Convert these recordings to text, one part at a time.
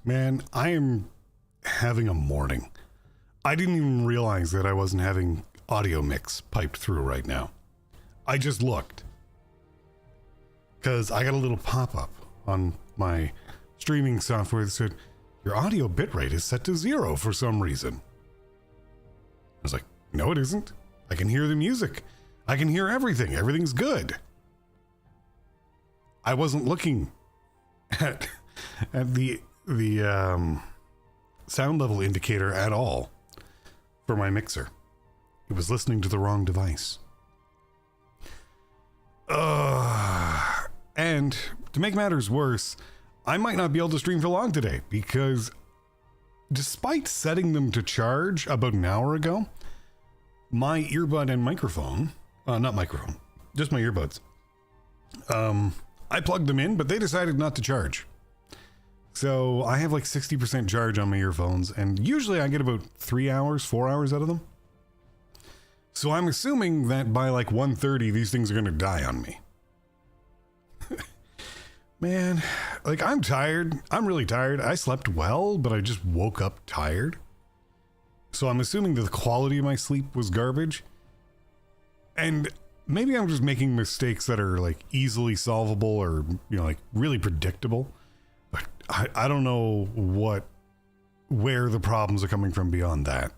Man, I am having a morning. I didn't even realize that I wasn't having audio mix piped through right now. I just looked. Because I got a little pop-up on my streaming software that said, your audio bitrate is set to 0 for some reason. I was like, no, it isn't. I can hear the music. I can hear everything. Everything's good. I wasn't looking at the sound level indicator at all for my mixer. It was listening to the wrong device. And to make matters worse, I might not be able to stream for long today because despite setting them to charge about an hour ago, my earbud and microphone, not microphone, just my earbuds, I plugged them in, but they decided not to charge. So I have like 60% charge on my earphones, and usually I get about 4 hours out of them. So I'm assuming that by like 1:30, these things are going to die on me. Man, like I'm tired. I'm really tired. I slept well, but I just woke up tired. So I'm assuming that the quality of my sleep was garbage. And maybe I'm just making mistakes that are like easily solvable or, like really predictable. But I don't know where the problems are coming from beyond that.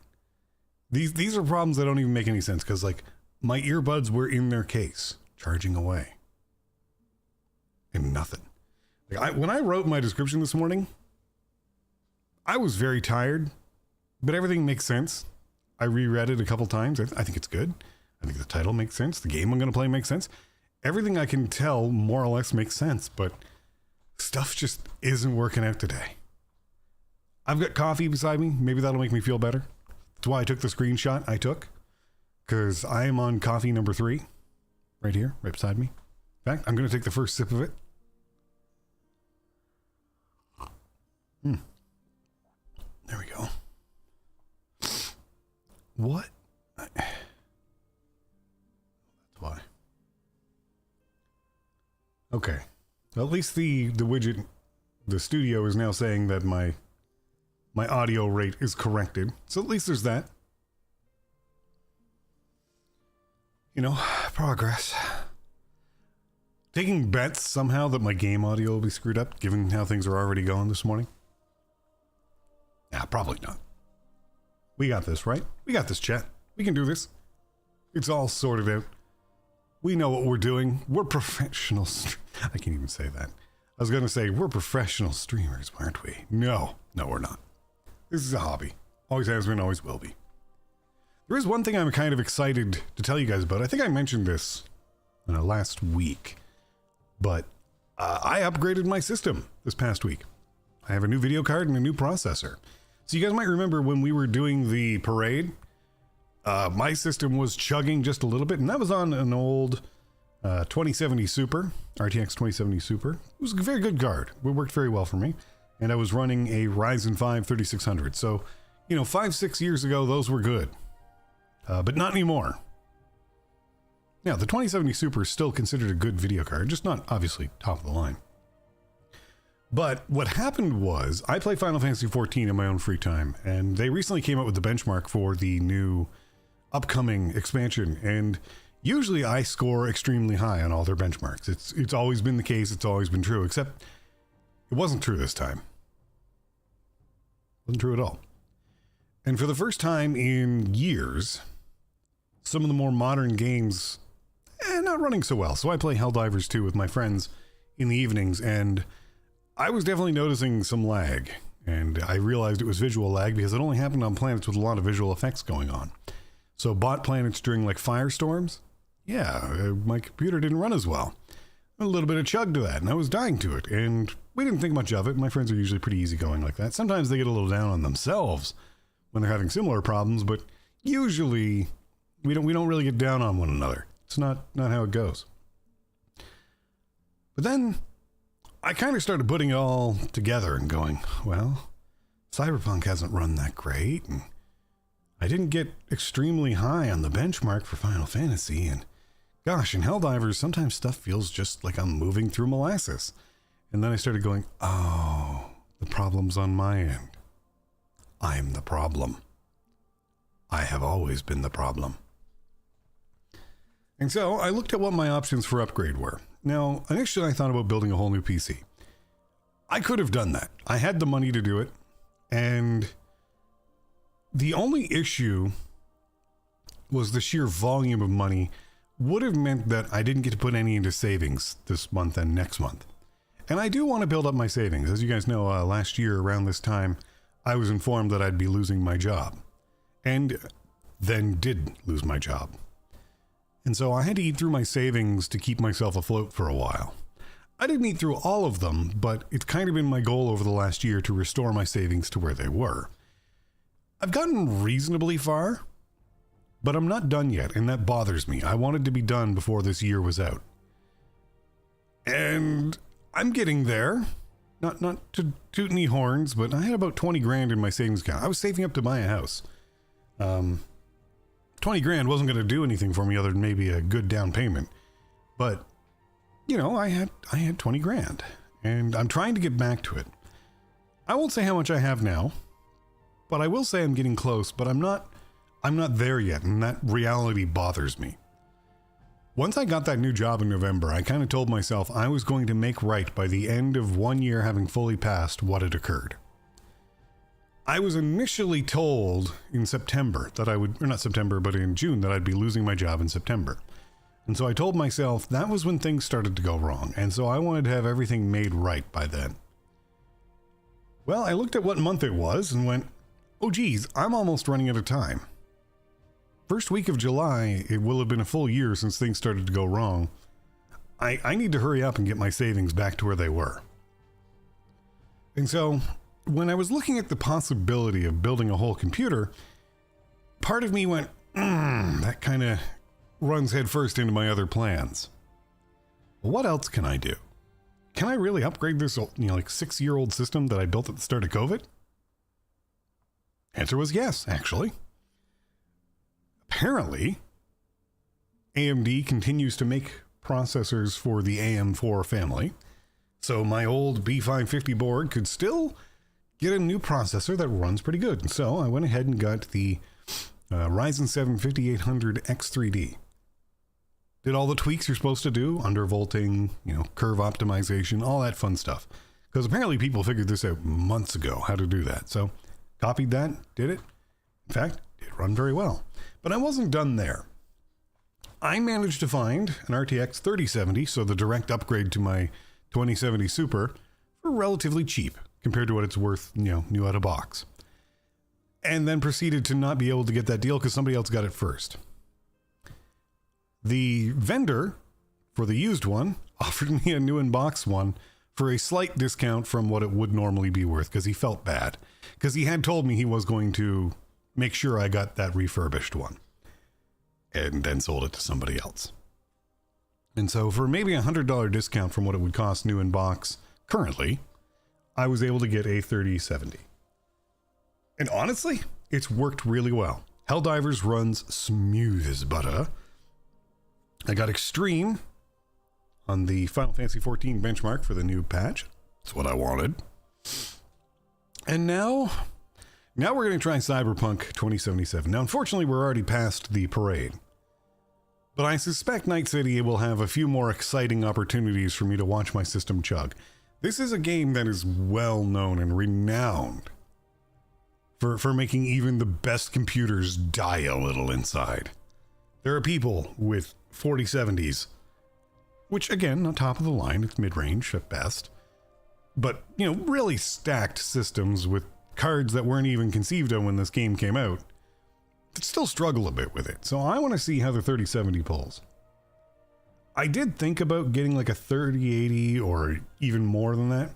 These are problems that don't even make any sense because like my earbuds were in their case, charging away. And nothing. Like when I wrote my description this morning, I was very tired, but everything makes sense. I reread it a couple times. I think it's good. I think the title makes sense. The game I'm going to play makes sense. Everything I can tell more or less makes sense, but stuff just isn't working out today. I've got coffee beside me. Maybe that'll make me feel better. That's why I took the screenshot I took, because I am on coffee number 3 right here, right beside me. In fact, I'm going to take the first sip of it. There we go. What? That's why. Okay. Well, at least the widget, the studio is now saying that my audio rate is corrected. So at least there's that. Progress. Taking bets somehow that my game audio will be screwed up, given how things are already going this morning. Nah, probably not. We got this, right? We got this, chat. We can do this. It's all sorted out. We know what we're doing. We're professionals. I can't even say that. I was going to say, we're professional streamers, aren't we? No, we're not. This is a hobby. Always has been, always will be. There is one thing I'm kind of excited to tell you guys about. I think I mentioned this last week, but I upgraded my system this past week. I have a new video card and a new processor. So you guys might remember when we were doing the parade, my system was chugging just a little bit, and that was on an old 2070 Super, RTX 2070 Super. It was a very good card. It worked very well for me. And I was running a Ryzen 5 3600. So, 5-6 years ago, those were good. But not anymore. Now, the 2070 Super is still considered a good video card, just not obviously top of the line. But what happened was, I play Final Fantasy XIV in my own free time, and they recently came out with the benchmark for the new upcoming expansion, and usually I score extremely high on all their benchmarks. It's always been the case, it's always been true, except it wasn't true this time. It wasn't true at all. And for the first time in years, some of the more modern games, not running so well. So I play Helldivers 2 with my friends in the evenings, and I was definitely noticing some lag, and I realized it was visual lag because it only happened on planets with a lot of visual effects going on. So bot planets during like firestorms, my computer didn't run as well. A little bit of chug to that, and I was dying to it, and we didn't think much of it. My friends are usually pretty easygoing like that. Sometimes they get a little down on themselves when they're having similar problems, but usually we don't really get down on one another. It's not how it goes. But then I kind of started putting it all together and going, well, Cyberpunk hasn't run that great, and I didn't get extremely high on the benchmark for Final Fantasy, and gosh, in Helldivers, sometimes stuff feels just like I'm moving through molasses. And then I started going, oh, The problem's on my end. I'm the problem. I have always been the problem. And so I looked at what my options for upgrade were. Now, initially I thought about building a whole new PC. I could have done that. I had the money to do it. And the only issue was the sheer volume of money would have meant that I didn't get to put any into savings this month and next month. And I do want to build up my savings. As you guys know, last year around this time, I was informed that I'd be losing my job. And then did lose my job. And so I had to eat through my savings to keep myself afloat for a while. I didn't eat through all of them, but it's kind of been my goal over the last year to restore my savings to where they were. I've gotten reasonably far, but I'm not done yet, and that bothers me. I wanted to be done before this year was out. And I'm getting there. Not to toot any horns, but I had about 20 grand in my savings account. I was saving up to buy a house. 20 grand wasn't going to do anything for me other than maybe a good down payment. But, you know, I had 20 grand, and I'm trying to get back to it. I won't say how much I have now, but I will say I'm getting close, but I'm not there yet, and that reality bothers me. Once I got that new job in November, I kind of told myself I was going to make right by the end of 1 year having fully passed what had occurred. I was initially told in September that I would, or not September, but in June, that I'd be losing my job in September. And so I told myself that was when things started to go wrong, and so I wanted to have everything made right by then. Well, I looked at what month it was and went, oh geez, I'm almost running out of time. First week of July, it will have been a full year since things started to go wrong. I need to hurry up and get my savings back to where they were. And so, when I was looking at the possibility of building a whole computer, part of me went, that kind of runs headfirst into my other plans. What else can I do? Can I really upgrade this, like 6-year-old system that I built at the start of COVID? Answer was yes, actually. Apparently, AMD continues to make processors for the AM4 family, so my old B550 board could still get a new processor that runs pretty good. And so I went ahead and got the Ryzen 7 5800X3D. Did all the tweaks you're supposed to do, undervolting, curve optimization, all that fun stuff. Because apparently people figured this out months ago, how to do that. So copied that, did it. In fact, it run very well. But I wasn't done there. I managed to find an RTX 3070, so the direct upgrade to my 2070 Super, for relatively cheap compared to what it's worth, new out of box. And then proceeded to not be able to get that deal because somebody else got it first. The vendor for the used one offered me a new in-box one for a slight discount from what it would normally be worth because he felt bad. Because he had told me he was going to make sure I got that refurbished one. And then sold it to somebody else. And so for maybe $100 discount from what it would cost new in box currently, I was able to get a 3070. And honestly, it's worked really well. Helldivers runs smooth as butter. I got Extreme on the Final Fantasy XIV benchmark for the new patch. That's what I wanted. And now we're going to try Cyberpunk 2077. Now, unfortunately, we're already past the parade. But I suspect Night City will have a few more exciting opportunities for me to watch my system chug. This is a game that is well known and renowned for making even the best computers die a little inside. There are people with 4070s, which again, not top of the line, it's mid-range at best. But, really stacked systems with cards that weren't even conceived of when this game came out, that still struggle a bit with it. So I want to see how the 3070 pulls. I did think about getting like a 3080 or even more than that.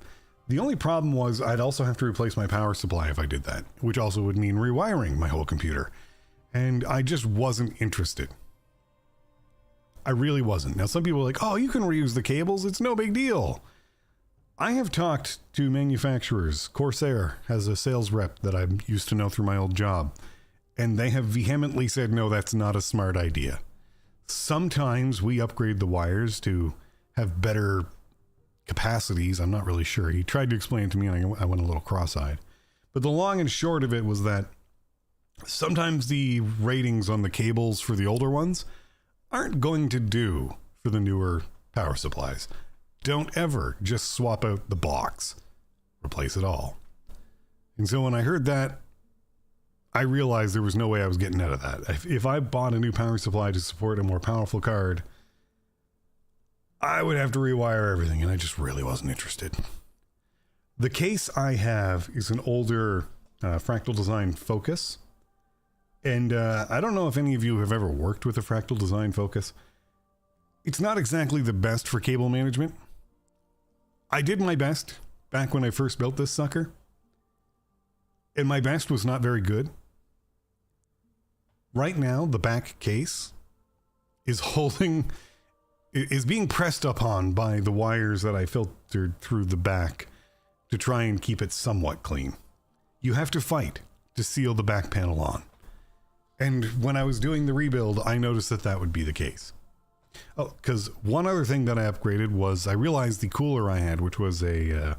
The only problem was I'd also have to replace my power supply if I did that, which also would mean rewiring my whole computer. And I just wasn't interested. I really wasn't. Now, some people are like, oh, you can reuse the cables. It's no big deal. I have talked to manufacturers. Corsair has a sales rep that I used to know through my old job. And they have vehemently said, no, that's not a smart idea. Sometimes we upgrade the wires to have better capacities. I'm not really sure. He tried to explain it to me and I went a little cross-eyed. But the long and short of it was that sometimes the ratings on the cables for the older ones aren't going to do for the newer power supplies. Don't ever just swap out the box. Replace it all. And so when I heard that, I realized there was no way I was getting out of that. If I bought a new power supply to support a more powerful card, I would have to rewire everything, and I just really wasn't interested. The case I have is an older Fractal Design Focus. And I don't know if any of you have ever worked with a Fractal Design Focus. It's not exactly the best for cable management. I did my best back when I first built this sucker. And my best was not very good. Right now, the back case is being pressed upon by the wires that I filtered through the back to try and keep it somewhat clean. You have to fight to seal the back panel on. And when I was doing the rebuild, I noticed that that would be the case. Oh, because one other thing that I upgraded was I realized the cooler I had, which was a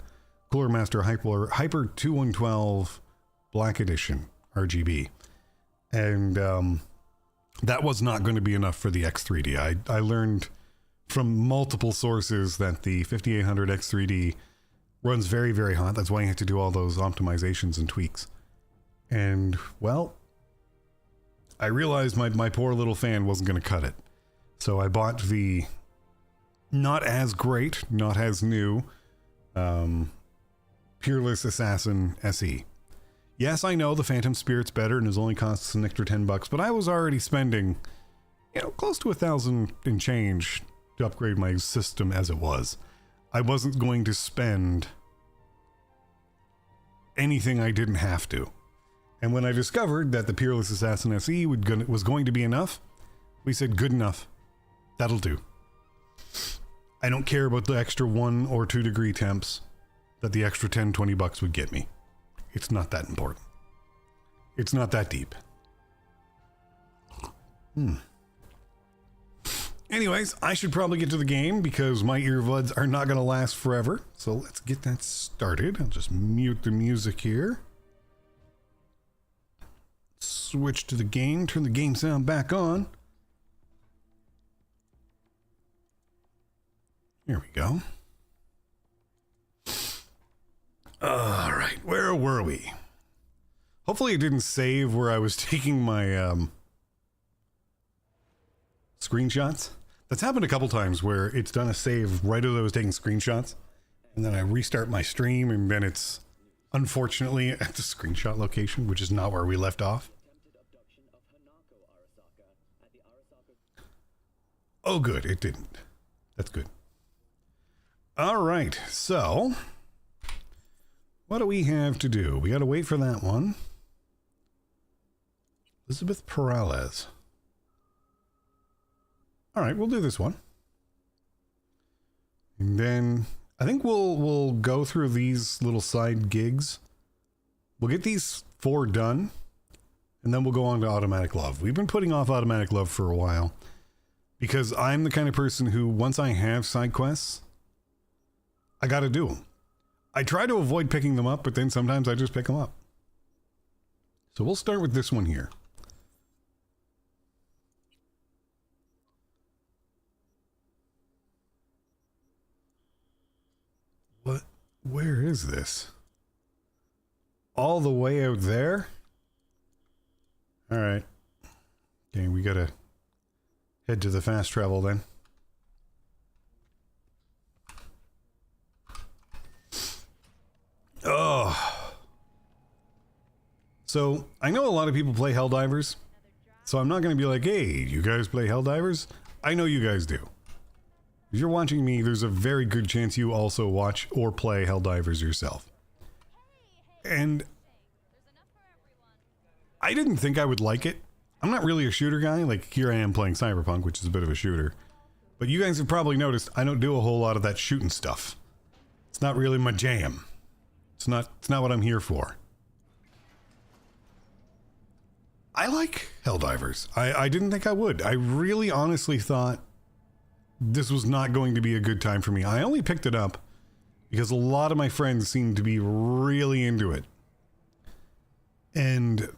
Cooler Master Hyper 2112 Black Edition RGB. And that was not going to be enough for the X3D. I learned from multiple sources that the 5800 X3D runs very, very hot. That's why you have to do all those optimizations and tweaks. And, well, I realized my poor little fan wasn't going to cut it. So I bought the not as great, not as new, Peerless Assassin SE. Yes, I know the Phantom Spirit's better and it only costs an extra $10, but I was already spending, close to 1,000 and change to upgrade my system as it was. I wasn't going to spend anything I didn't have to. And when I discovered that the Peerless Assassin SE was going to be enough, we said, good enough. That'll do. I don't care about the extra 1 or 2 degree temps that the extra $10-20 would get me. It's not that important. It's not that deep. Anyways, I should probably get to the game because my earbuds are not going to last forever. So let's get that started. I'll just mute the music here. Switch to the game. Turn the game sound back on. Here we go. All right, where were we? Hopefully it didn't save where I was taking my screenshots. That's happened a couple times where it's done a save right as I was taking screenshots. And then I restart my stream and then it's unfortunately at the screenshot location, which is not where we left off. Oh, good, it didn't. That's good. All right, so what do we have to do? We got to wait for that one. Elizabeth Peralez. All right, we'll do this one. And then I think we'll go through these little side gigs. We'll get these 4 done, and then we'll go on to Automatic Love. We've been putting off Automatic Love for a while because I'm the kind of person who, once I have side quests, I got to do them. I try to avoid picking them up, but then sometimes I just pick them up. So we'll start with this one here. What? Where is this? All the way out there? All right. Okay, we gotta head to the fast travel then. Oh. So, I know a lot of people play Helldivers, so I'm not going to be like, hey, you guys play Helldivers? I know you guys do. If you're watching me, there's a very good chance you also watch or play Helldivers yourself. And I didn't think I would like it. I'm not really a shooter guy. Like, here I am playing Cyberpunk, which is a bit of a shooter. But you guys have probably noticed I don't do a whole lot of that shooting stuff. It's not really my jam. It's not what I'm here for. I like Helldivers. I didn't think I would. I really honestly thought this was not going to be a good time for me. I only picked it up because a lot of my friends seem to be really into it. And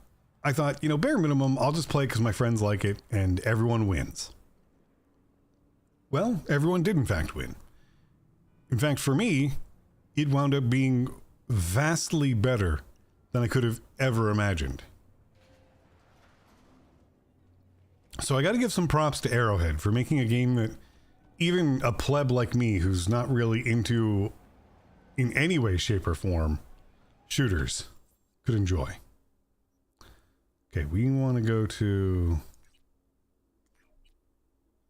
I thought, bare minimum, I'll just play it because my friends like it and everyone wins. Well, everyone did in fact win. In fact, for me, it wound up being vastly better than I could have ever imagined. So I got to give some props to Arrowhead for making a game that even a pleb like me, who's not really into, in any way, shape, or form, shooters, could enjoy. Okay, we want to go to...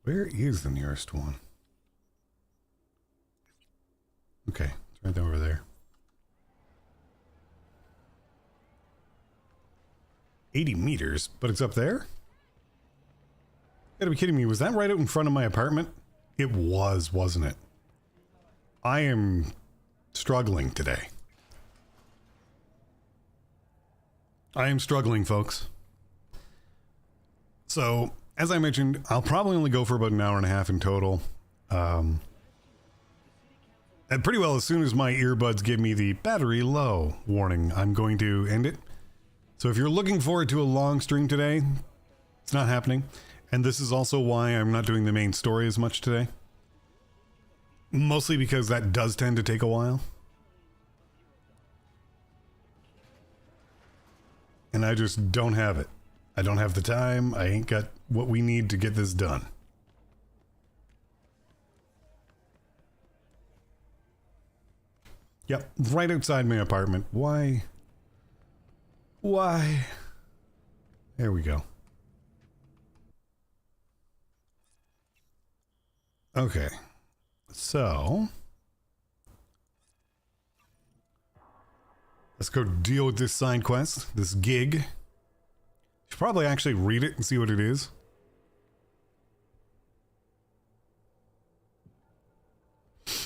Where is the nearest one? Okay, it's right over there. 80 meters, but it's up there? You gotta be kidding me. Was that right out in front of my apartment? It was, wasn't it? I am struggling today. I am struggling, folks. So, as I mentioned, I'll probably only go for about an hour and a half in total. And pretty well as soon as my earbuds give me the battery low warning, I'm going to end it. So if you're looking forward to a long stream today, it's not happening. And this is also why I'm not doing the main story as much today. Mostly because that does tend to take a while. And I just don't have it. I don't have the time. I ain't got what we need to get this done. Yep, right outside my apartment. Why? Why? There we go. Okay, so let's go deal with this side quest, this gig. Should probably actually read it and see what it is.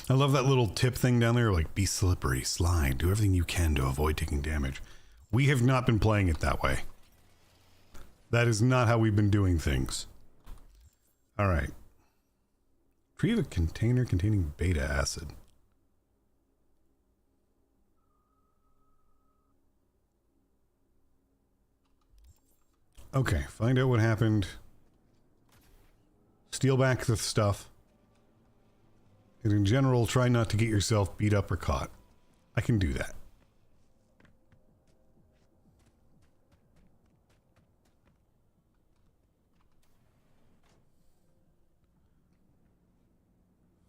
I love that little tip thing down there, like be slippery, slide, do everything you can to avoid taking damage. We have not been playing it that way. That is not how we've been doing things. All right. Retrieve a container containing beta acid. Okay, find out what happened. Steal back the stuff. And in general, try not to get yourself beat up or caught. I can do that.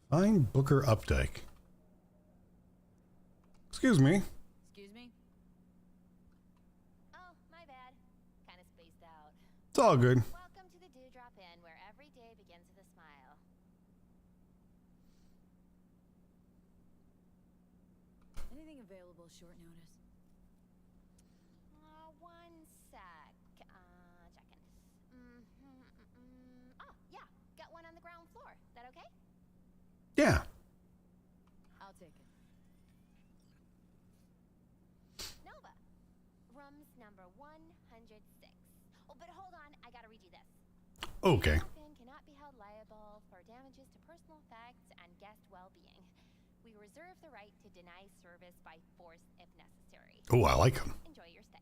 Find Booker Updike. Excuse me. Excuse me? Oh, my bad. Kind of spaced out. It's all good. Welcome to the Dewdrop Inn, where every day begins with a smile. Anything available short notice? One sec. Checking. Oh, yeah. Got one on the ground floor. Is that okay? Yeah. I'll take it. Nova. Rooms number 106. Oh, but hold on. I gotta read you this. Okay. Inn cannot be held liable for damages to personal effects and guest well-being. We reserve the right to deny service by force if necessary. Oh, I like him. Enjoy your stay.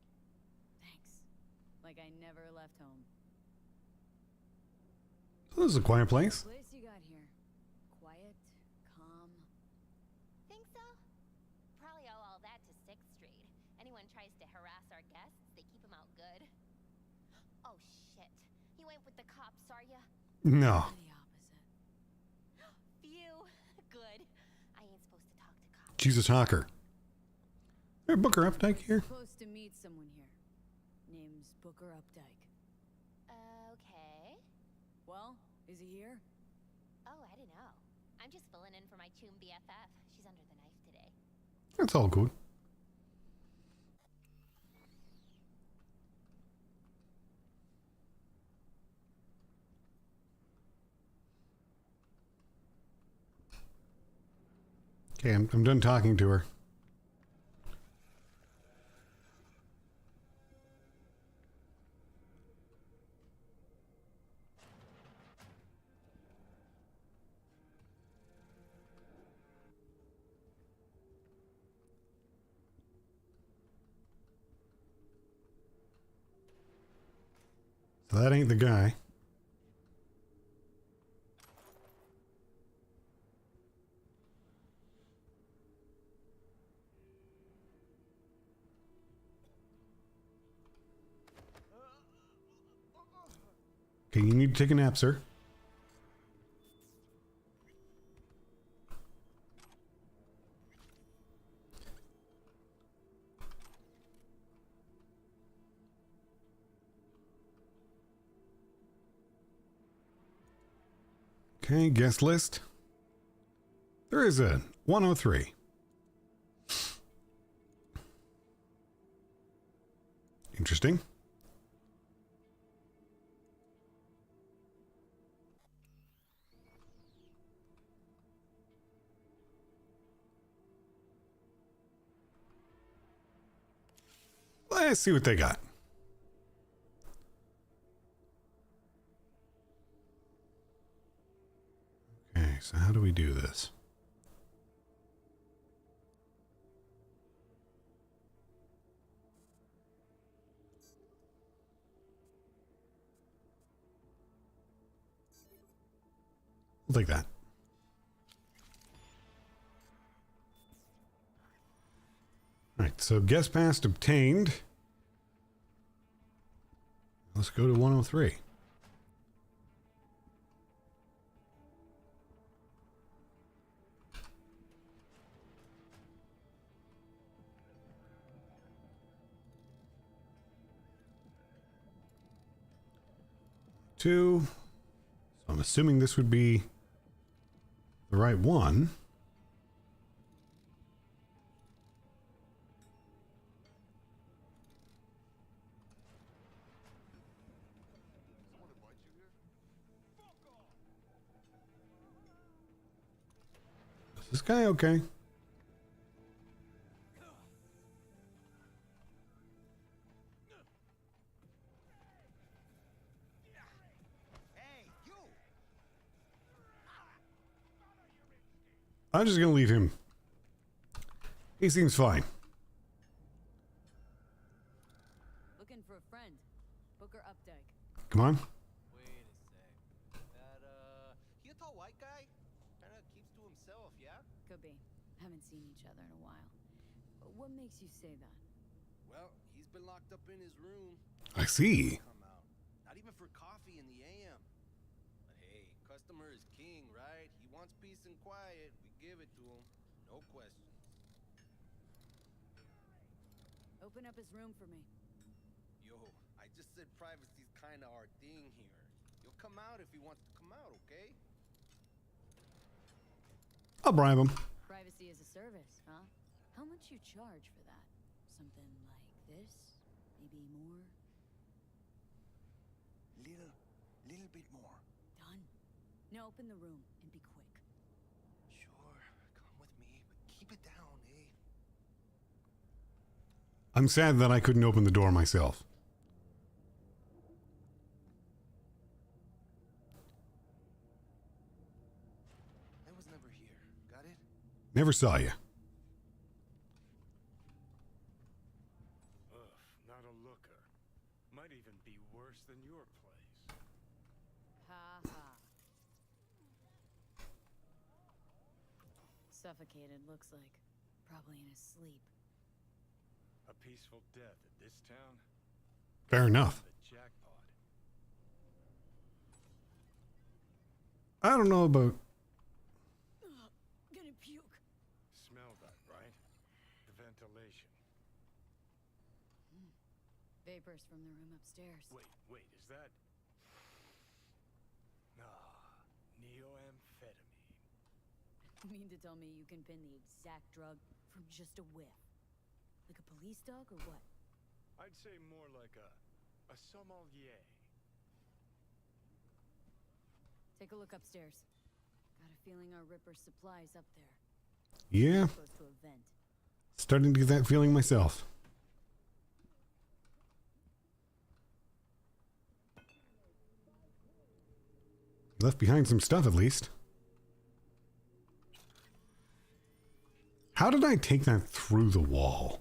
Thanks. Like I never left home. So this is a quiet place. Place you got here. Quiet, calm. Think so? Probably owe all that to 6th Street. Anyone tries to harass our guests, they keep them out good. Oh, shit. You ain't with the cops, are ya? No. The opposite. Phew. Good. I ain't supposed to talk to cops. She's a talker. Hey, Booker Updike here. Supposed to meet someone here. Name's Booker Updike. Okay. Well, is he here? Oh, I don't know. I'm just filling in for my Choom BFF. She's under the knife today. That's all good. Okay, I'm done talking to her. So that ain't the guy. Okay, you need to take a nap, sir. Okay, guest list. There is a 103. Interesting. Let's see what they got. Okay, so how do we do this? We'll take that. All right, so guest pass obtained. Let's go to 103. Two. So I'm assuming this would be the right one. Is this guy okay? I'm just gonna leave him. He seems fine. Looking for a friend. Booker Updike. Come on. Wait a sec. He a tall white guy? Kinda keeps to himself, yeah? Could be. Haven't seen each other in a while. But what makes you say that? Well, he's been locked up in his room. I see. Come out. Not even for coffee in the AM. But hey, customer is king, right? He wants peace and quiet. We give it to him. No questions. Open up his room for me. Yo, I just said privacy's kinda our thing here. He'll come out if he wants to come out, okay? I'll bribe him. Privacy as a service, huh? How much you charge for that? Something like this? Maybe more? Little bit more. Done. Now open the room and be quick. Sure, come with me, but keep it down, eh? I'm sad that I couldn't open the door myself. I was never here. Got it? Never saw you. Ugh, not a looker. Might even be worse than your place. Ha ha. Suffocated, looks like. Probably in his sleep. A peaceful death at this town? Fair enough. The jackpot. I don't know about... Ugh, gonna puke. Smell that, right? The ventilation. Vapors from the room upstairs. Wait, is that... Neoamphetamine. You mean to tell me you can pin the exact drug from just a whiff? Like a police dog or what? I'd say more like a sommelier. Take a look upstairs. Got a feeling our Ripper's supply's up there. Yeah, Close to a vent. starting to get that feeling myself. Left behind some stuff at least. How did I take that through the wall?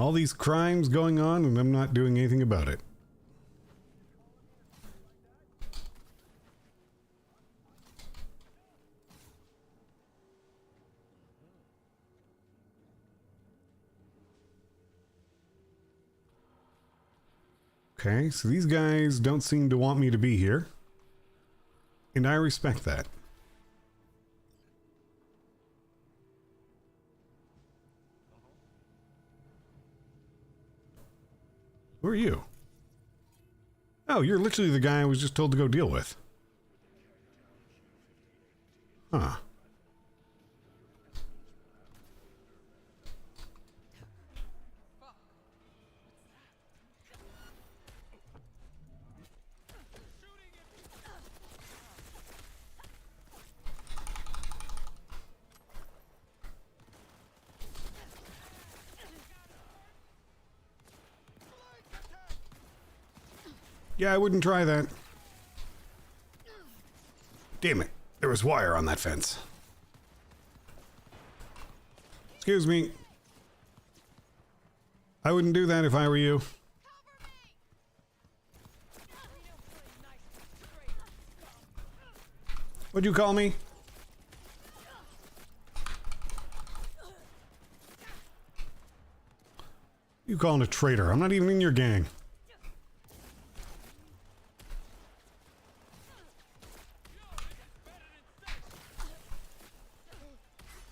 All these crimes going on and I'm not doing anything about it. Okay, so these guys don't seem to want me to be here. And I respect that. Who are you? Oh, you're literally the guy I was just told to go deal with. Huh. Yeah, I wouldn't try that. Damn it. There was wire on that fence. Excuse me. I wouldn't do that if I were you. What'd you call me? You calling a traitor? I'm not even in your gang.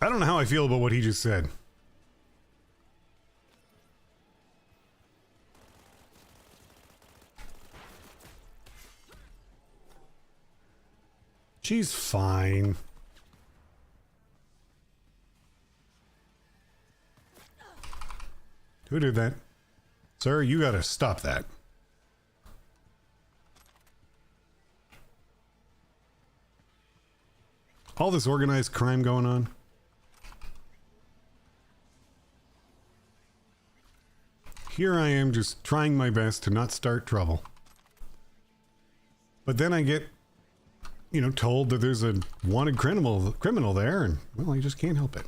I don't know how I feel about what he just said. She's fine. Who did that? Sir, you gotta stop that. All this organized crime going on. Here I am just trying my best to not start trouble. But then I get, you know, told that there's a wanted criminal there, and, well, I just can't help it.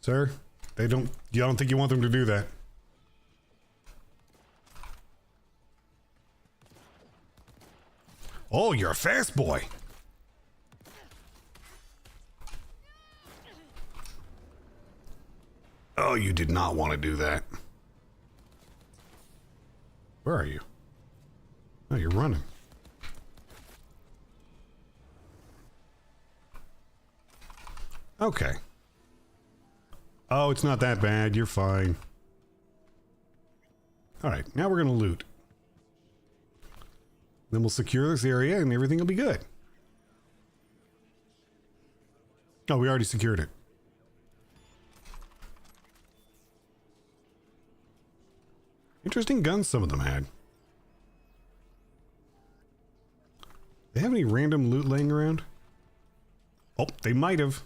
Sir, you don't think you want them to do that? Oh, you're a fast boy. Oh, you did not want to do that. Where are you? Oh, you're running. Okay. Oh, it's not that bad. You're fine. All right, now we're going to loot. Then we'll secure this area and everything will be good. Oh, we already secured it. Interesting guns some of them had. They have any random loot laying around? Oh, they might have.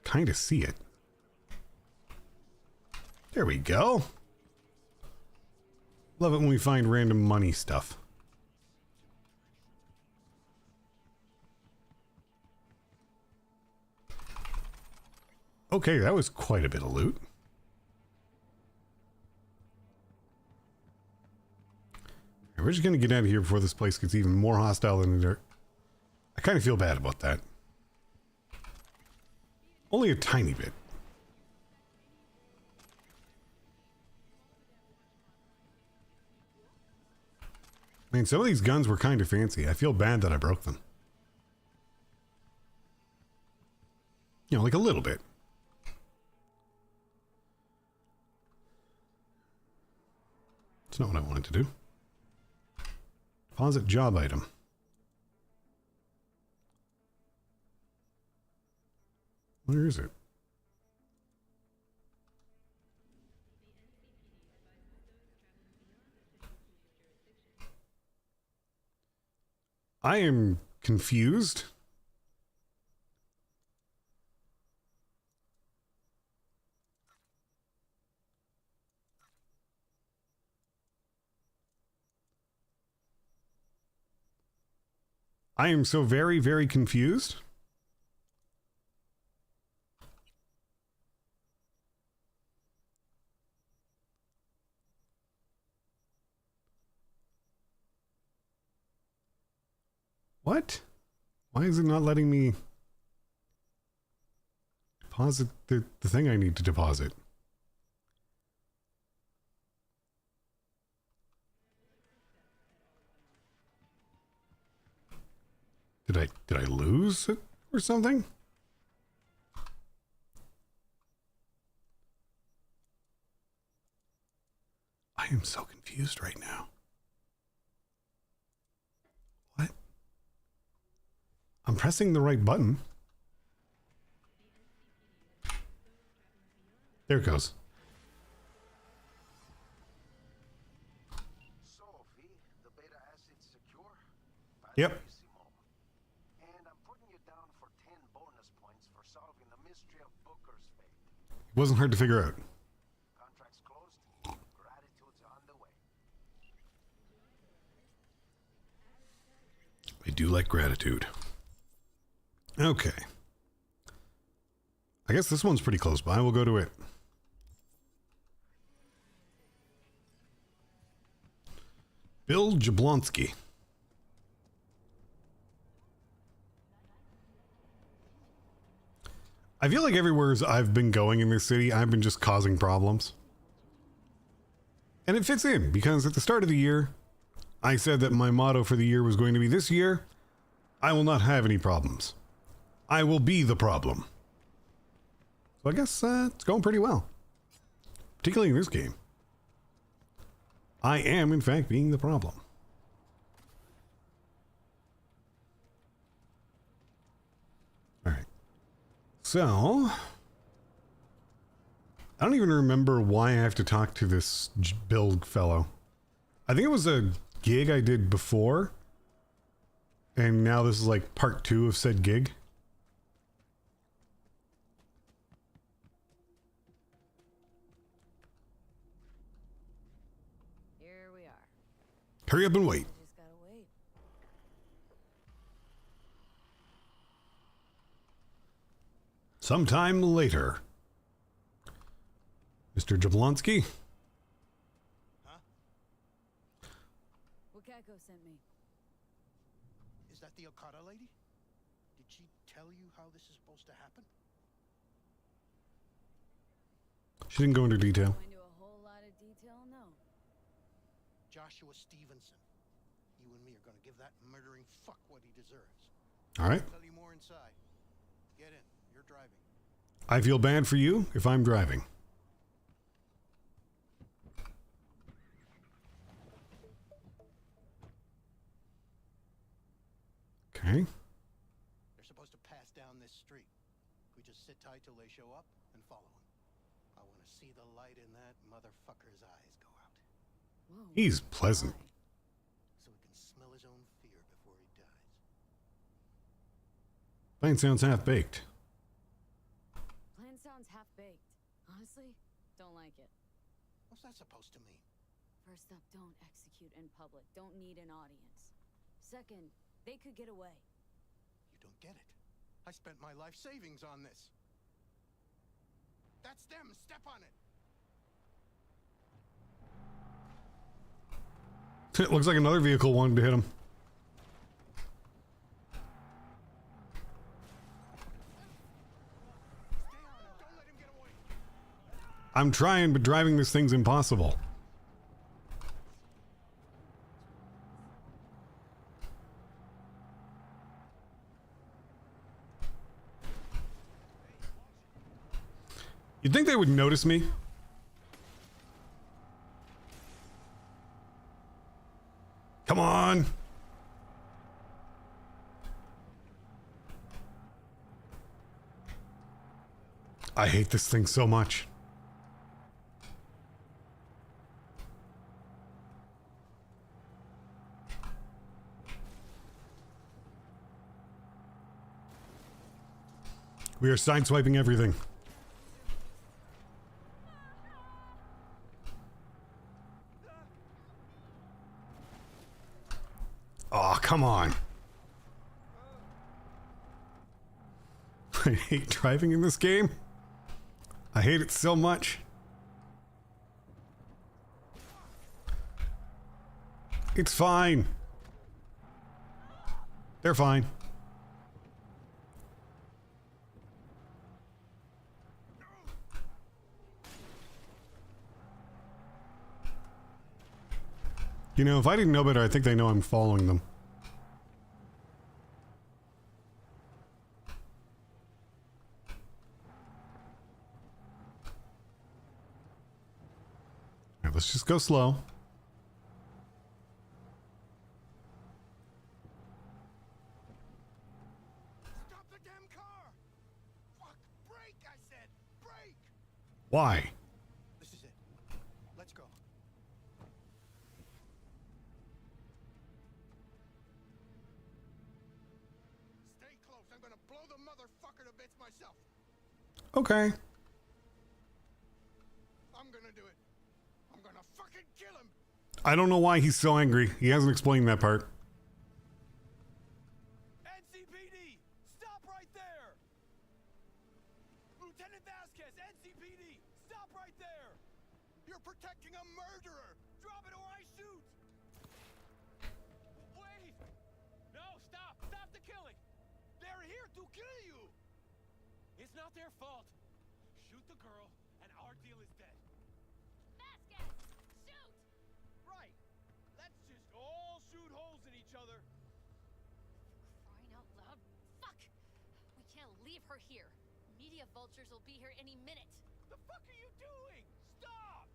Kind of see it. There we go. Love it when we find random money stuff. Okay, that was quite a bit of loot. We're just going to get out of here before this place gets even more hostile than it is. I kind of feel bad about that. Only a tiny bit. I mean, some of these guns were kind of fancy. I feel bad that I broke them. You know, like a little bit. That's not what I wanted to do. Deposit job item. Where is it? I am confused. I am so very, very confused. What? Why is it not letting me deposit the thing I need to deposit? Did I lose it or something? I am so confused right now. What? I'm pressing the right button. There it goes. Sophie, the beta acid's secure? Yep. And I'm putting you down for 10 bonus points for solving the mystery of Booker's fate. It wasn't hard to figure out. Contract's closed. Gratitude's on the way. I do like gratitude. Okay. I guess this one's pretty close by. We'll go to it. Bill Jablonski. I feel like everywhere I've been going in this city, I've been just causing problems. And it fits in, because at the start of the year, I said that my motto for the year was going to be, this year, I will not have any problems. I will be the problem. So I guess it's going pretty well. Particularly in this game. I am, in fact, being the problem. Alright. So, I don't even remember why I have to talk to this Bill fellow. I think it was a gig I did before. And now this is like part 2 of said gig. Here we are. Hurry up and wait. Just gotta wait. Sometime later. Mr. Jablonski? Wakako sent me. Is that the Okada lady? Did she tell you how this is supposed to happen? She didn't go into detail. Go into a whole lot of detail, no. Joshua Stevenson. You and me are gonna give that murdering fuck what he deserves. All right. I'll tell you more inside. Get in. You're driving. I feel bad for you if I'm driving. Okay. They're supposed to pass down this street. We just sit tight till they show up and follow them. I want to see the light in that motherfucker's eyes go out. Whoa. He's pleasant. Why? So he can smell his own fear before he dies. Plan sounds half-baked. Plan sounds half-baked. Honestly, don't like it. What's that supposed to mean? First up, don't execute in public. Don't need an audience. Second, they could get away. You don't get it. I spent my life savings on this. That's them. Step on it. It looks like another vehicle wanted to hit him. Stay on him. Don't let him get away. I'm trying, but driving this thing's impossible. You'd think they would notice me. Come on. I hate this thing so much. We are sideswiping everything. Oh, come on. I hate driving in this game. I hate it so much. It's fine. They're fine. You know, if I didn't know better, I think they know I'm following them. All right, let's just go slow. Stop the damn car! Fuck! Brake, I said! Brake! Why? This is it. Let's go. Stay close. I'm gonna blow the motherfucker to bits myself. Okay. I'm gonna do it. I'm gonna fucking kill him. I don't know why he's so angry. He hasn't explained that part. NCPD! Stop right there! Lieutenant Vasquez, NCPD! Stop right there! You're protecting a murderer! Drop it or I shoot! Wait! No, stop! Stop the killing! They're here to kill you! It's not their fault. Shoot the girl, and our deal is dead. Vasquez, shoot! Right. Let's just all shoot holes in each other. Crying out loud. Fuck! We can't leave her here. Media vultures will be here any minute. The fuck are you doing? Stop!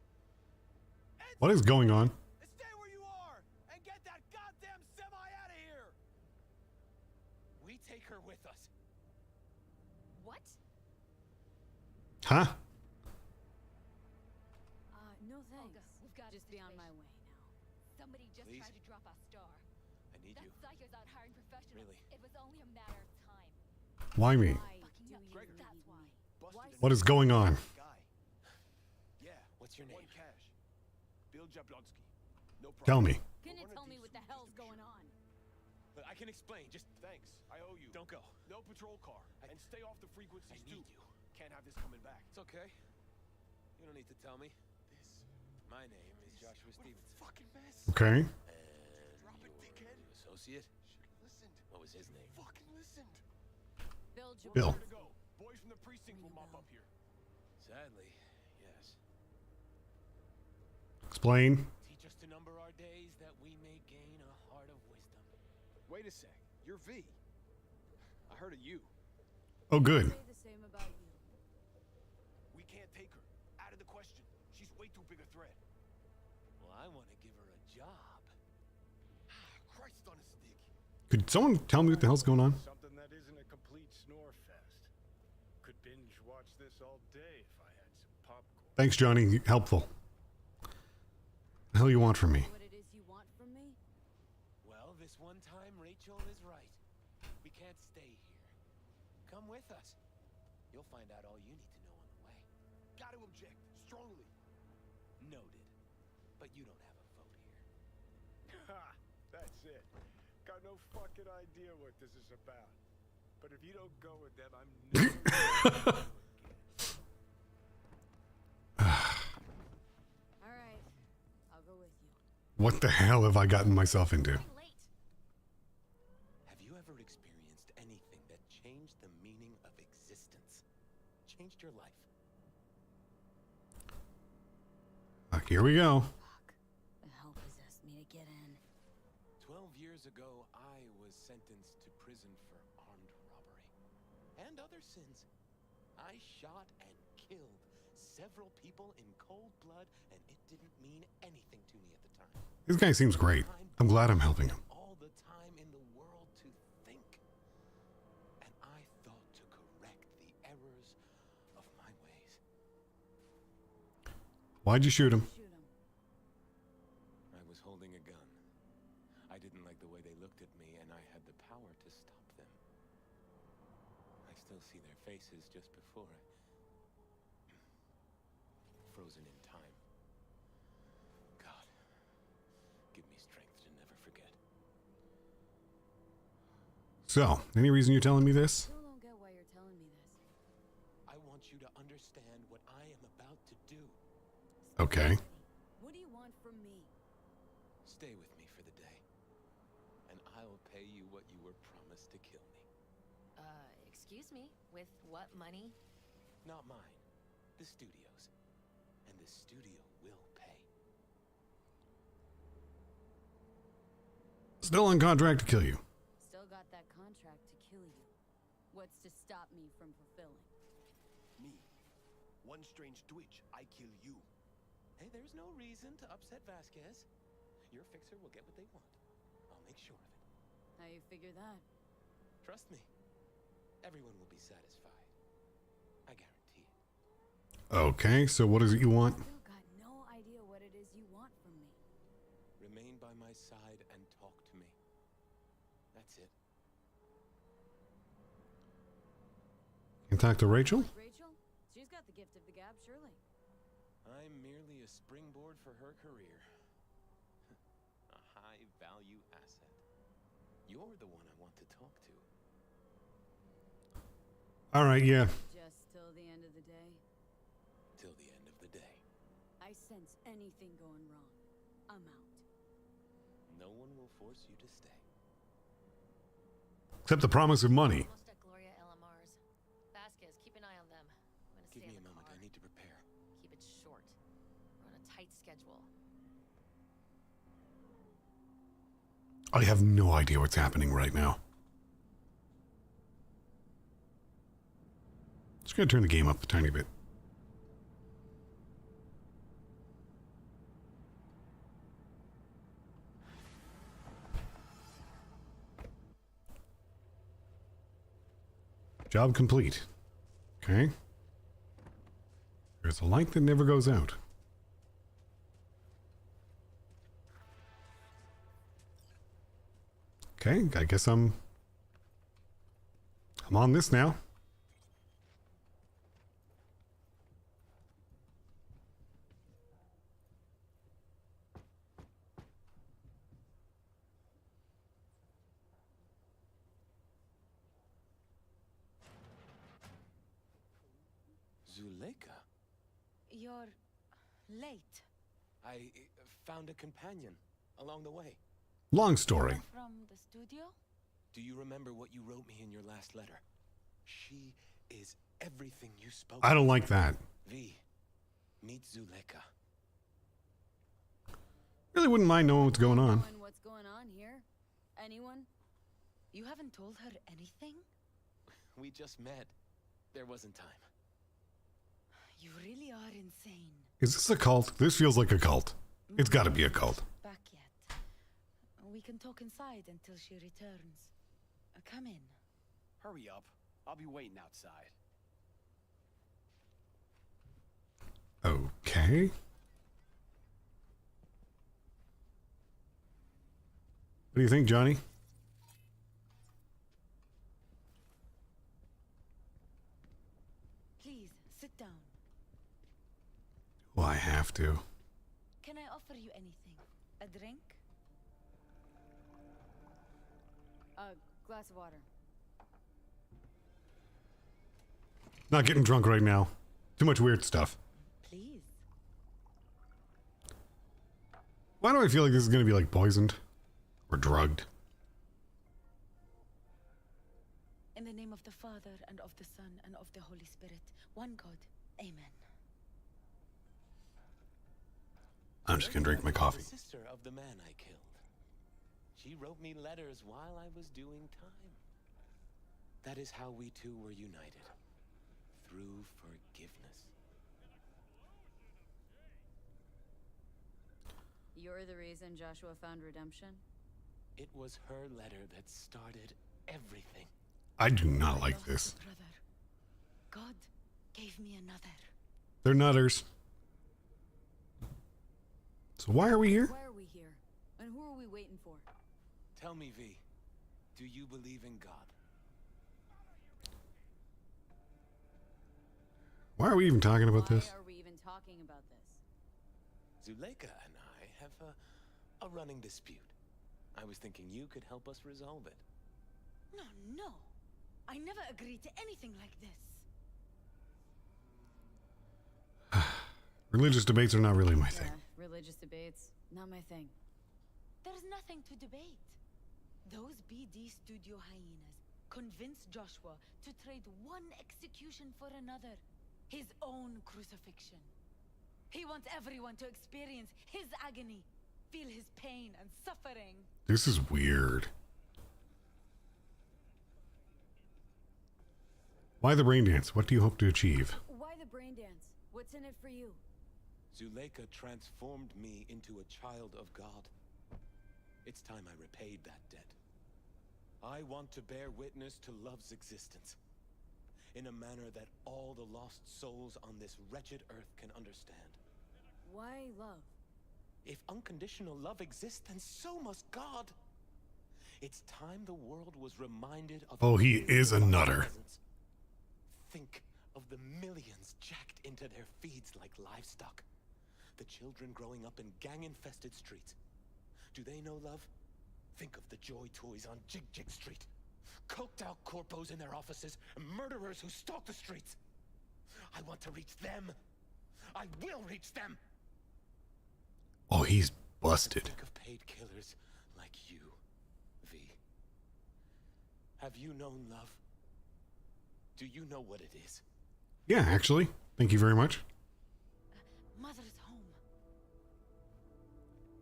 What is going on? Stay where you are and get that goddamn semi out of here. We take her with us. What? Huh? No thanks. We've got Just be on my way now. Somebody just Please? tried to drop our star. I need That you. psycho's out hiring professionals. Really? It was only a matter of time. Why me? Why Fucking do nuts. you Gregor. That's need why. me? What is going on? Guy. Yeah. What's your name? One cash. Bill Jablonski. No problem. Tell me. Can you tell me what the hell's going on? But I can explain. Just thanks. I owe you. Don't go. No patrol car. And stay off the frequencies I need too. you. Can't have this coming back. It's okay. You don't need to tell me. This. My name is Joshua What a Stevenson. fucking mess. Okay. And Drop it, dickhead. your associate? Should've listened. What was his name? Fucking listened. Bill. Bill. Where to go? Boys from the precinct will mop up here. Sadly, yes. Explain. Teach us to number our days that we may gain a heart of wisdom. Wait a sec. You're V. I heard of you. Oh, good. Say the same about you. We can't take her. Out of the question. She's way too big a threat. Well, I want to give her a job. Christ on a stick. Could someone tell me what the hell's going on? Something that isn't a complete snore fest. Could binge watch this all day if I had some popcorn. Thanks, Johnny. Helpful. The hell you want from me? What it is you want from me? Well, this one time Rachel is right. We can't stay here. Come with us. You'll find out all you need to know on the way. Gotta object. Strongly. Noted. But you don't have a vote here. Ha! That's it. Got no fucking idea what this is about. But if you don't go with them, I'm never gonna do it again. All right. I'll go with you. What the hell have I gotten myself into? Too late. Have you ever experienced anything that changed the meaning of existence? Changed your life? Here we go. Fuck. The hell possessed me to get in. 12 years ago, I was sentenced to prison for armed robbery. And other sins. I shot and killed several people in cold blood, and it didn't mean anything to me at the time. This guy seems great. I'm glad I'm helping him. All the time in the world to think. And I thought to correct the errors of my ways. Why'd you shoot him? Shoot him. I was holding a gun. I didn't like the way they looked at me, and I had the power to stop them. I still see their faces just before I... frozen in time. God, give me strength to never forget. So, any reason you're telling me this? Still don't get why you're telling me this. Okay. What do you want from me? Stay with me for the day, and I'll pay you what you were promised to kill me. Excuse me? With what money? Not mine. The studio's. And the studio will pay. Still on contract to kill you. Still got that contract to kill you. What's to stop me from fulfilling? Me. One strange twitch, I kill you. Hey, there's no reason to upset Vasquez. Your fixer will get what they want. I'll make sure of it. How you figure that? Trust me. Everyone will be satisfied. I guarantee it. Okay, so what is it you want? Still got no idea what it is you want from me. Remain by my side and talk to me. That's it. You can talk to Rachel? Rachel? She's got the gift of the gab, surely. I'm merely a springboard for her career. A high-value asset. You're the one I want to talk to. All right, yeah. Just till the end of the day? Till the end of the day. I sense anything going wrong. I'm out. No one will force you to stay. Except the promise of money. Almost at Gloria LMR's. Vasquez, keep an eye on them. I'm gonna Give stay me in a the moment. car. I need to prepare. Keep it short. We're on a tight schedule. I have no idea what's happening right now. Just gonna turn the game up a tiny bit. Job complete. Okay. There's a light that never goes out. Okay, I guess I'm on this now. Zuleika? You're late. I found a companion along the way. Long story. From the studio? Do you remember what you wrote me in your last letter? She is everything you spoke. I don't like that. V, meet Zuleika. Really wouldn't mind knowing what's going on. Knowing what's going on here? Anyone? You haven't told her anything? We just met. There wasn't time. You really are insane. Is this a cult? This feels like a cult. It's got to be a cult. Back yet. We can talk inside until she returns. Come in. Hurry up. I'll be waiting outside. Okay. What do you think, Johnny? Please, sit down. Well, I have to. Can I offer you anything? A drink? A glass of water. Not getting drunk right now. Too much weird stuff. Please. Why do I feel like this is going to be like poisoned? Or drugged? In the name of the Father, and of the Son, and of the Holy Spirit, one God. Amen. I'm just going to drink my coffee. The sister of the man I killed. She wrote me letters while I was doing time. That is how we two were united. Through forgiveness. You're the reason Joshua found redemption? It was her letter that started everything. I do not like this. Brother, God gave me another. They're nutters. So why are we here? Why are we here? And who are we waiting for? Tell me, V, do you believe in God? Why are we even talking about this? Why are we even talking about this? Zuleika and I have a running dispute. I was thinking you could help us resolve it. No, no. I never agreed to anything like this. Religious debates are not really my thing. Yeah, religious debates, not my thing. There's nothing to debate. Those BD studio hyenas convinced Joshua to trade one execution for another. His own crucifixion. He wants everyone to experience his agony, feel his pain and suffering. This is weird. Why the brain dance? What do you hope to achieve? Why the brain dance? What's in it for you? Zuleika transformed me into a child of God. It's time I repaid that debt. I want to bear witness to love's existence in a manner that all the lost souls on this wretched earth can understand. Why love? If unconditional love exists, then so must God. It's time the world was reminded of... Oh, he is a nutter. Think of the millions jacked into their feeds like livestock. The children growing up in gang-infested streets. Do they know love? Think of the joy toys on Jig Jig Street. Coked out corpos in their offices and murderers who stalk the streets. I want to reach them. I will reach them. Oh, he's busted. Think of paid killers like you, V. Have you known love? Do you know what it is? Yeah, actually. Thank you very much. Mother's home.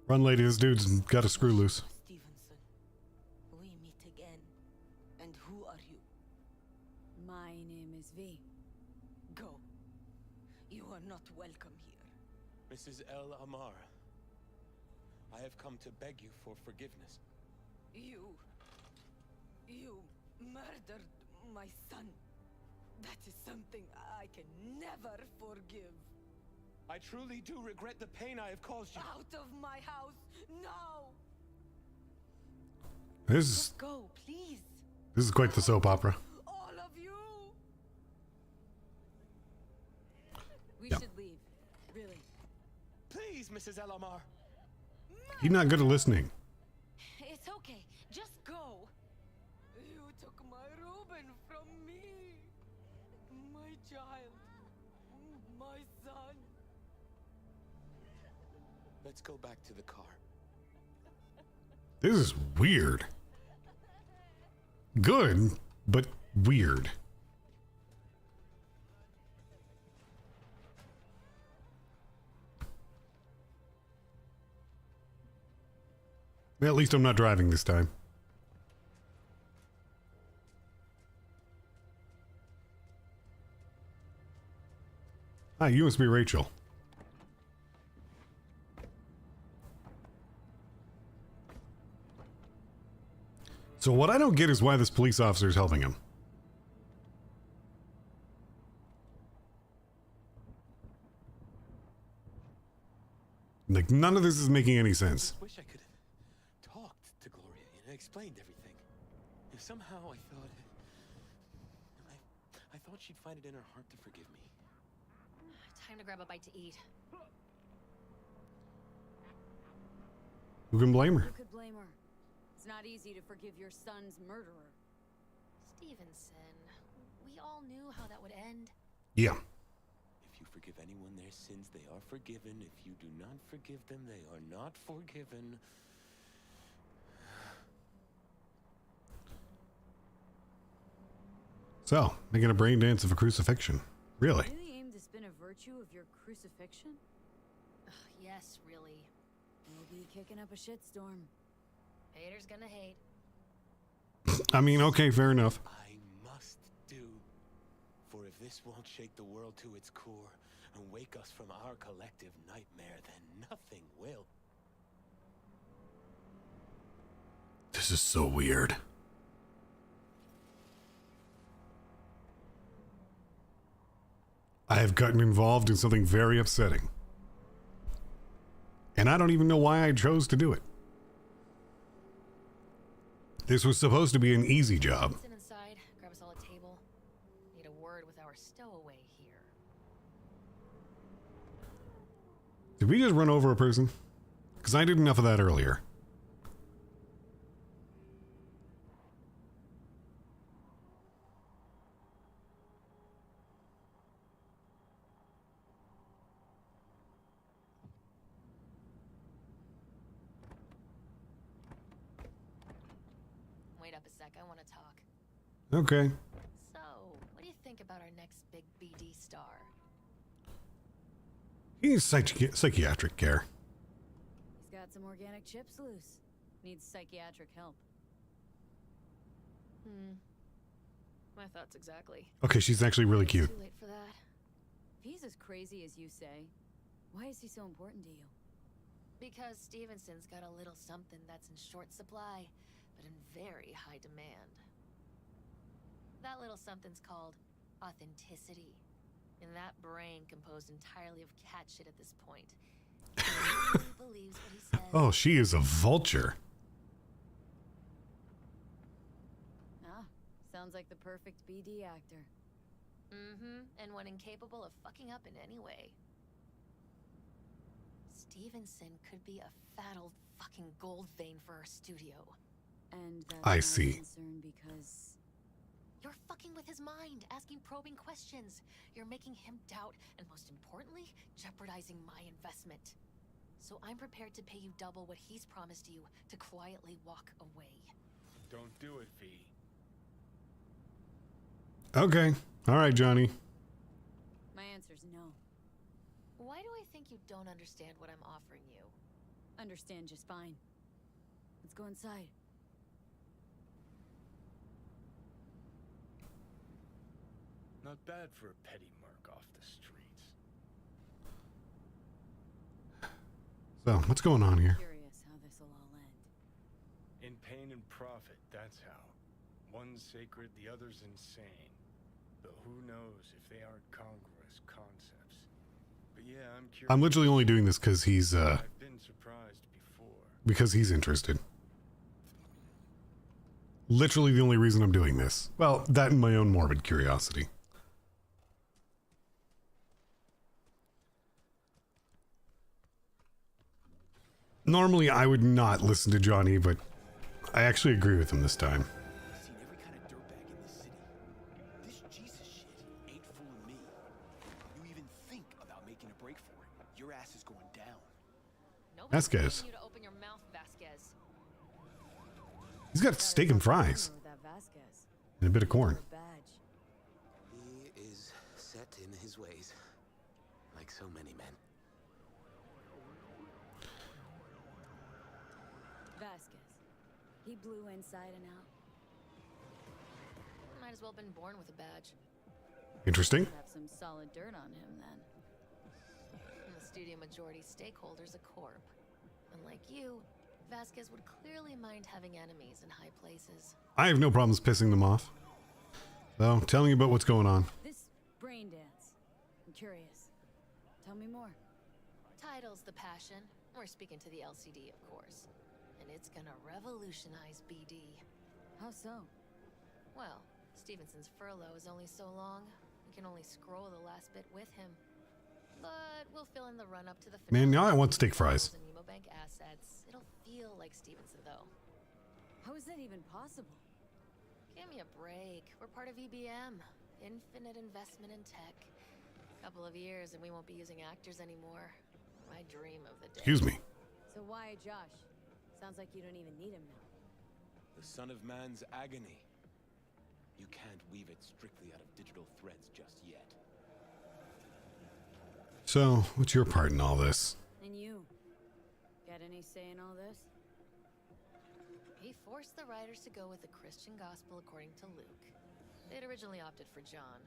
Run, lady. This dude's got a screw loose. Stevenson, we meet again. And who are you? My name is V. Go. You are not welcome here. Mrs. El Amar, I have come to beg you for forgiveness. You murdered my son. That is something I can never forgive. I truly do regret the pain I have caused you. Out of my house, now! This Go, please. is quite the soap opera. All of you! We Yeah. should leave. Really. Please, Mrs. El Amar. He's not good at listening. It's okay. Just go. You took my Reuben from me. My child. My son. Let's go back to the car. This is weird. Good, but weird. Well, at least I'm not driving this time. Hi, you must be Rachel. So what I don't get is why this police officer is helping him. Like, none of this is making any sense. I wish I could have talked to Gloria and explained everything. If somehow I thought she'd find it in her heart to forgive me. Time to grab a bite to eat. Who can blame her? Who could blame her? It's not easy to forgive your son's murderer. Stevenson, we all knew how that would end. Yeah. If you forgive anyone their sins, they are forgiven. If you do not forgive them, they are not forgiven. So, making a brain dance of a crucifixion. Really? Really aim to spin a virtue of your crucifixion? Ugh, yes, really. We'll be kicking up a shitstorm. Haters gonna hate. I mean, okay, fair enough. I must do. For if this won't shake the world to its core and wake us from our collective nightmare, then nothing will. This is so weird. I have gotten involved in something very upsetting. And I don't even know why I chose to do it. This was supposed to be an easy job. Sit inside, grab us all a table. Need a word with our stowaway here. Did we just run over a person? Because I did enough of that earlier. up a sec. I want to talk. Okay. So, what do you think about our next big BD star? He needs psychiatric care. He's got some organic chips loose. Needs psychiatric help. My thoughts exactly. Okay, she's actually really cute. Too late for that. If he's as crazy as you say, why is he so important to you? Because Stevenson's got a little something that's in short supply, but in very high demand. That little something's called authenticity. And that brain composed entirely of cat shit at this point. He really believes what he says. Oh, she is a vulture. Ah, sounds like the perfect BD actor. And one incapable of fucking up in any way. Stevenson could be a fat old fucking gold vein for our studio. And that's I my see. concern because You're fucking with his mind, asking probing questions. You're making him doubt, and most importantly, jeopardizing my investment. So I'm prepared to pay you double what he's promised you to quietly walk away. Don't do it, V. Okay. All right, Johnny. my answer's no. Why do I think you don't understand what I'm offering you? Understand just fine. Let's go inside. Not bad for a petty merc off the streets. So, what's going on here? Curious how this'll all end. In pain and profit, that's how. One's sacred, the other's insane. But who knows if they aren't congruous concepts. But yeah, I'm curious. I'm literally only doing this because he's I've been surprised before. because he's interested. Literally the only reason I'm doing this. Well, that and my own morbid curiosity. Normally I would not listen to Johnny, but I actually agree with him this time. I've seen every kind of dirtbag in this city. This Jesus shit ain't fooling me. You even think about making a break for it, your ass is going down. Nobody's Vasquez. telling you to open your mouth, Vasquez. He's got steak and fries With that Vasquez. and a bit of corn. Or badge. He is set in his ways, like so many men. Vasquez. He blew inside and out. Might as well have been born with a badge. Interesting. Have some solid dirt on him then. And the studio majority stakeholder's a corp. Unlike you, Vasquez would clearly mind having enemies in high places. I have no problems pissing them off. So, tell me about what's going on. This brain dance. I'm curious. Tell me more. Title's the passion. We're speaking to the LCD, of course. And it's gonna revolutionize BD. How so? Well, Stevenson's furlough is only so long. We can only scroll the last bit with him. But we'll fill in the run-up to the finale. Man, now I want steak fries. And Nemo Bank assets. It'll feel like Stevenson, though. How is that even possible? Give me a break. We're part of EBM. Infinite investment in tech. Couple of years and we won't be using actors anymore. My dream of the day. Excuse me. So why Josh? Sounds like you don't even need him now. The son of man's agony. You can't weave it strictly out of digital threads just yet. So, what's your part in all this? And you? Got any say in all this? He forced the writers to go with the Christian gospel according to Luke. They'd originally opted for John.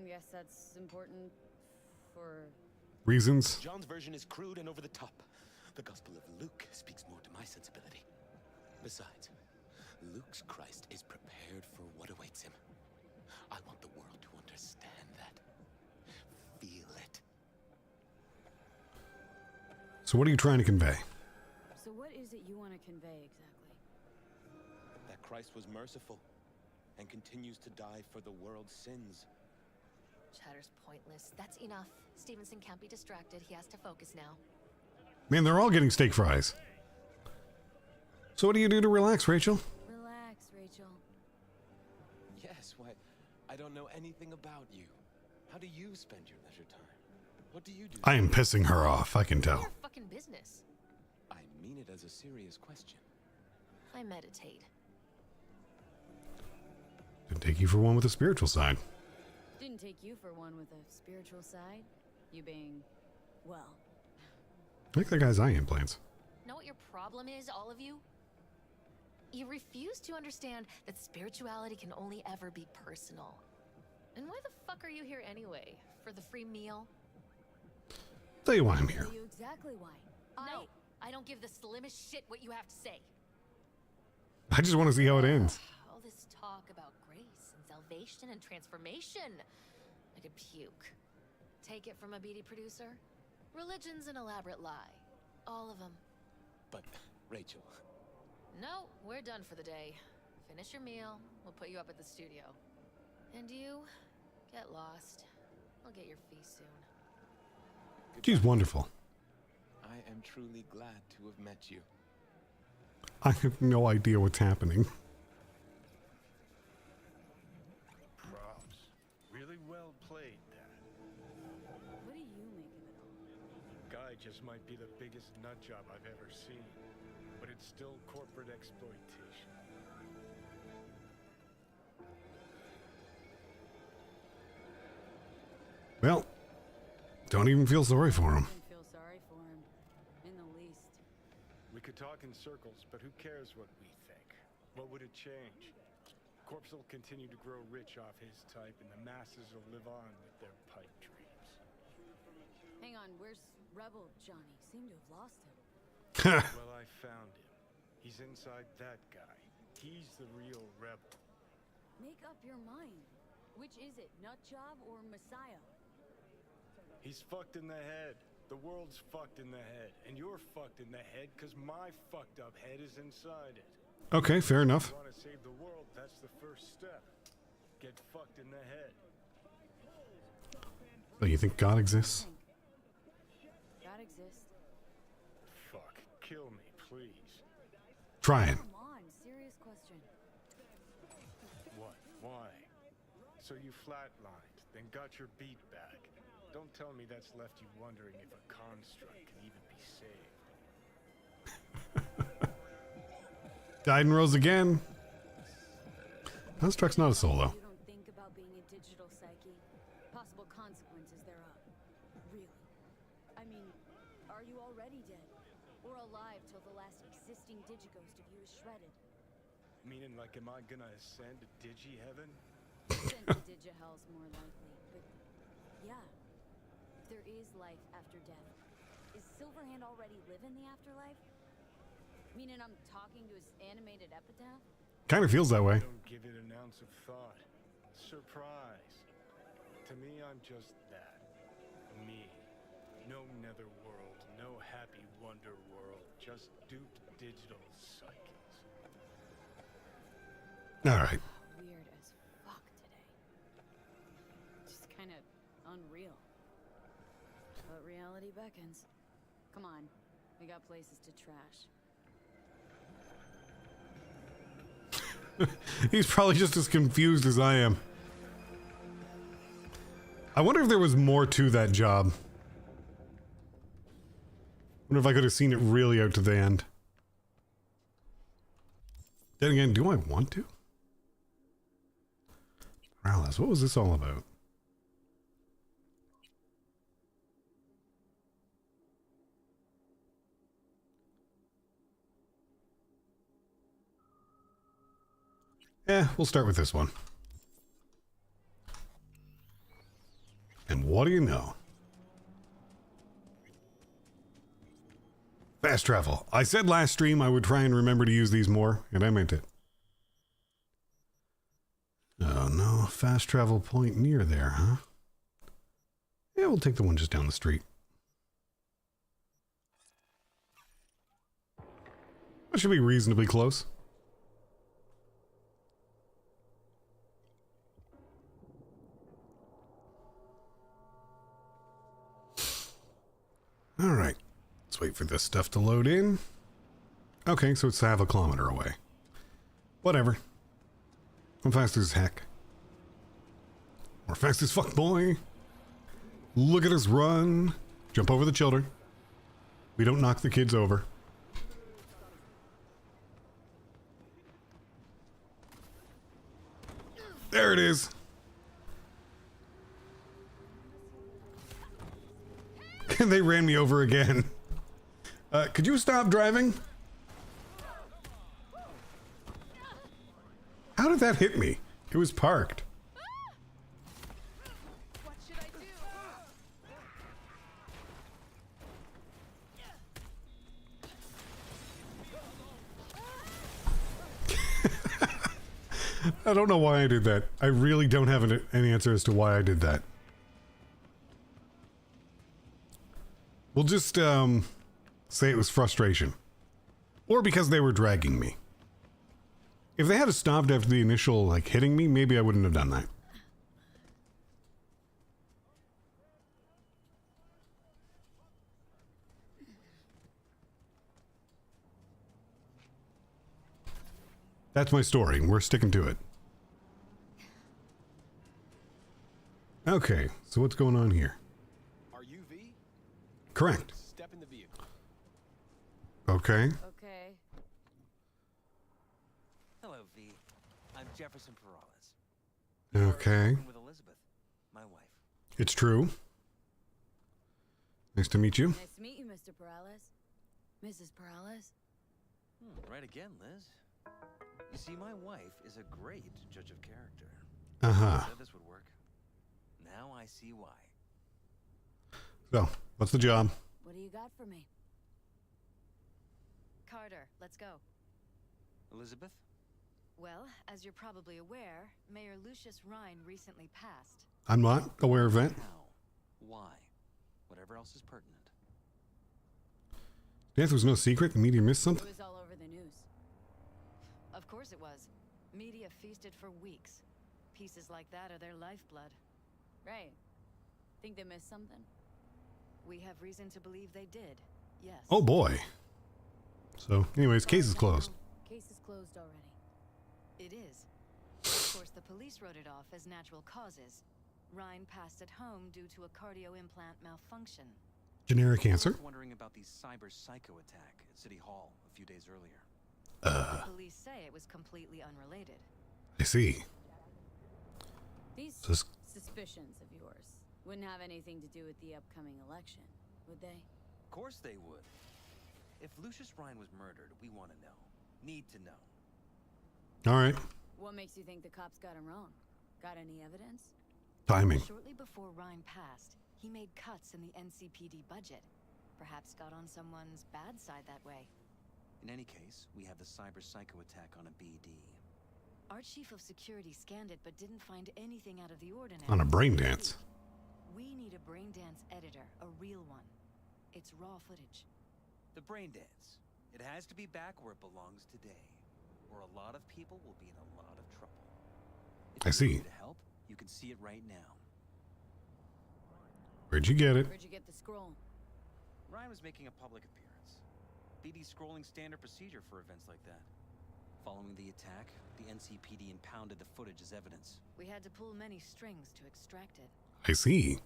Guess that's important for... Reasons? John's version is crude and over the top. The Gospel of Luke speaks more to my sensibility. Besides, Luke's Christ is prepared for what awaits him. I want the world to understand that. Feel it. So what are you trying to convey? So what is it you want to convey exactly? That Christ was merciful and continues to die for the world's sins. Chatter's pointless. That's enough. Stevenson can't be distracted. He has to focus now. Man, they're all getting steak fries. So what do you do to relax, Rachel? Relax, Rachel. Yes, why, I don't know anything about you. How do you spend your leisure time? What do you do? I am pissing her off, I can tell. Your fucking business. I mean it as a serious question. I meditate. take you for one with a spiritual side. Didn't take you for one with a spiritual side. You being, well, I think that guy's eye implants. Know what your problem is, all of you? You refuse to understand that spirituality can only ever be personal. And why the fuck are you here anyway? For the free meal? Tell you why I'm here. tell you exactly why. No, I don't give the slimmest shit what you have to say. I just want to see how it ends. All this talk about grace and salvation and transformation. I could puke. Take it from a beady producer. Religion's an elaborate lie. All of them. But, Rachel, No, we're done for the day. Finish your meal. We'll put you up at the studio. And you, get lost. I'll get your fee soon. She's wonderful. I am truly glad to have met you. I have no idea what's happening. Props. Really well played, Dad. What do you make of it all? Guy just might be the biggest nut job I've ever seen, but it's still corporate exploitation. Well, don't even feel sorry for him. I didn't feel sorry for him. In the least. We could talk in circles, but who cares what we think? What would it change? Corpse will continue to grow rich off his type, and the masses will live on with their pipe dreams. Hang on, where's Rebel Johnny? Seem to have lost him. Well, I found him. He's inside that guy. He's the real rebel. Make up your mind. Which is it, Nutjob or Messiah? He's fucked in the head. The world's fucked in the head. And you're fucked in the head because my fucked up head is inside it. Okay, fair enough. If you want to save the world, that's the first step. Get fucked in the head. So you think God exists? God exists. Fuck. Kill me, please. Try it. Come on, serious question. What? Why? So you flatlined, then got your beat back. Don't tell me that's left you wondering if a construct can even be saved. Died and rose again. Construct's not a solo. You don't think about being a digital psyche? Possible consequences thereof. Really? I mean, are you already dead? Or alive till the last existing digighost of you is shredded? Meaning, like, am I gonna ascend to digi-heaven? Sent to digihell's more likely, but yeah. If there is life after death, is Silverhand already live in the afterlife? Meaning I'm talking to his animated epitaph? Kind of feels that way. Don't give it an ounce of thought. Surprise. To me, I'm just that. Me. No netherworld, no happy wonder world, just duped digital psyches. Alright. Weird as fuck today. Just kind of unreal. But reality beckons. Come on, we got places to trash. He's probably just as confused as I am. I wonder if there was more to that job. Wonder if I could have seen it really out to the end. Then again, do I want to? Morales, what was this all about? We'll start with this one. And what do you know? Fast travel. I said last stream I would try and remember to use these more, and I meant it. Oh no, fast travel point near there, huh? Yeah, we'll take the one just down the street. That should be reasonably close. Alright, let's wait for this stuff to load in. Okay, so it's half a kilometer away. Whatever. I'm fast as heck. We're fast as fuck, boy. Look at us run. Jump over the children. We don't knock the kids over. There it is. They ran me over again. Could you stop driving? How did that hit me? It was parked. What should I do? I don't know why I did that. I really don't have an answer as to why I did that. We'll just say it was frustration. Or because they were dragging me. If they had stopped after the initial, like, hitting me, maybe I wouldn't have done that. That's my story. We're sticking to it. Okay, so what's going on here? Are you V? Correct. Step in the vehicle. Okay. Okay. Hello, V. I'm Jefferson Perales. Okay. With Elizabeth, my wife. It's true. Nice to meet you. Nice to meet you, Mr. Perales. Mrs. Perales? Right again, Liz. You see, my wife is a great judge of character. Uh-huh. Said this would work. Now I see why. So, what's the job? What do you got for me? Carter, let's go. Elizabeth? Well, as you're probably aware, Mayor Lucius Rhine recently passed. I'm not aware of that. How? Why? Whatever else is pertinent. Death was no secret. The media missed It something. was all over the news. Of course it was. Media feasted for weeks. Pieces like that are their lifeblood. Right. Think they missed something? We have reason to believe they did, yes. Oh boy. So, anyways, case is closed. Case is closed already. It is. Of course, the police wrote it off as natural causes. Rhine passed at home due to a cardio implant malfunction. Generic I answer. was wondering about the cyber psycho attack at City Hall a few days earlier. The police say it was completely unrelated. I see. These Sus- suspicions of yours wouldn't have anything to do with the upcoming election, would they? Of course they would. If Lucius Rhine was murdered, we want to know. Need to know. All right. What makes you think the cops got him wrong? Got any evidence? Timing. Shortly before Rhine passed, he made cuts in the NCPD budget. Perhaps got on someone's bad side that way. In any case, we have the cyber psycho attack on a BD. Our chief of security scanned it but didn't find anything out of the ordinary. On a brain dance. We need a brain dance editor, a real one. It's raw footage. The brain dance. It has to be back where it belongs today, or a lot of people will be in a lot of trouble. If I you see. need to help, you can see it right now. Where'd you get it? Where'd you get the scroll? Ryan was making a public appearance. BD scrolling standard procedure for events like that. Following the attack, the NCPD impounded the footage as evidence. We had to pull many strings to extract it. I see.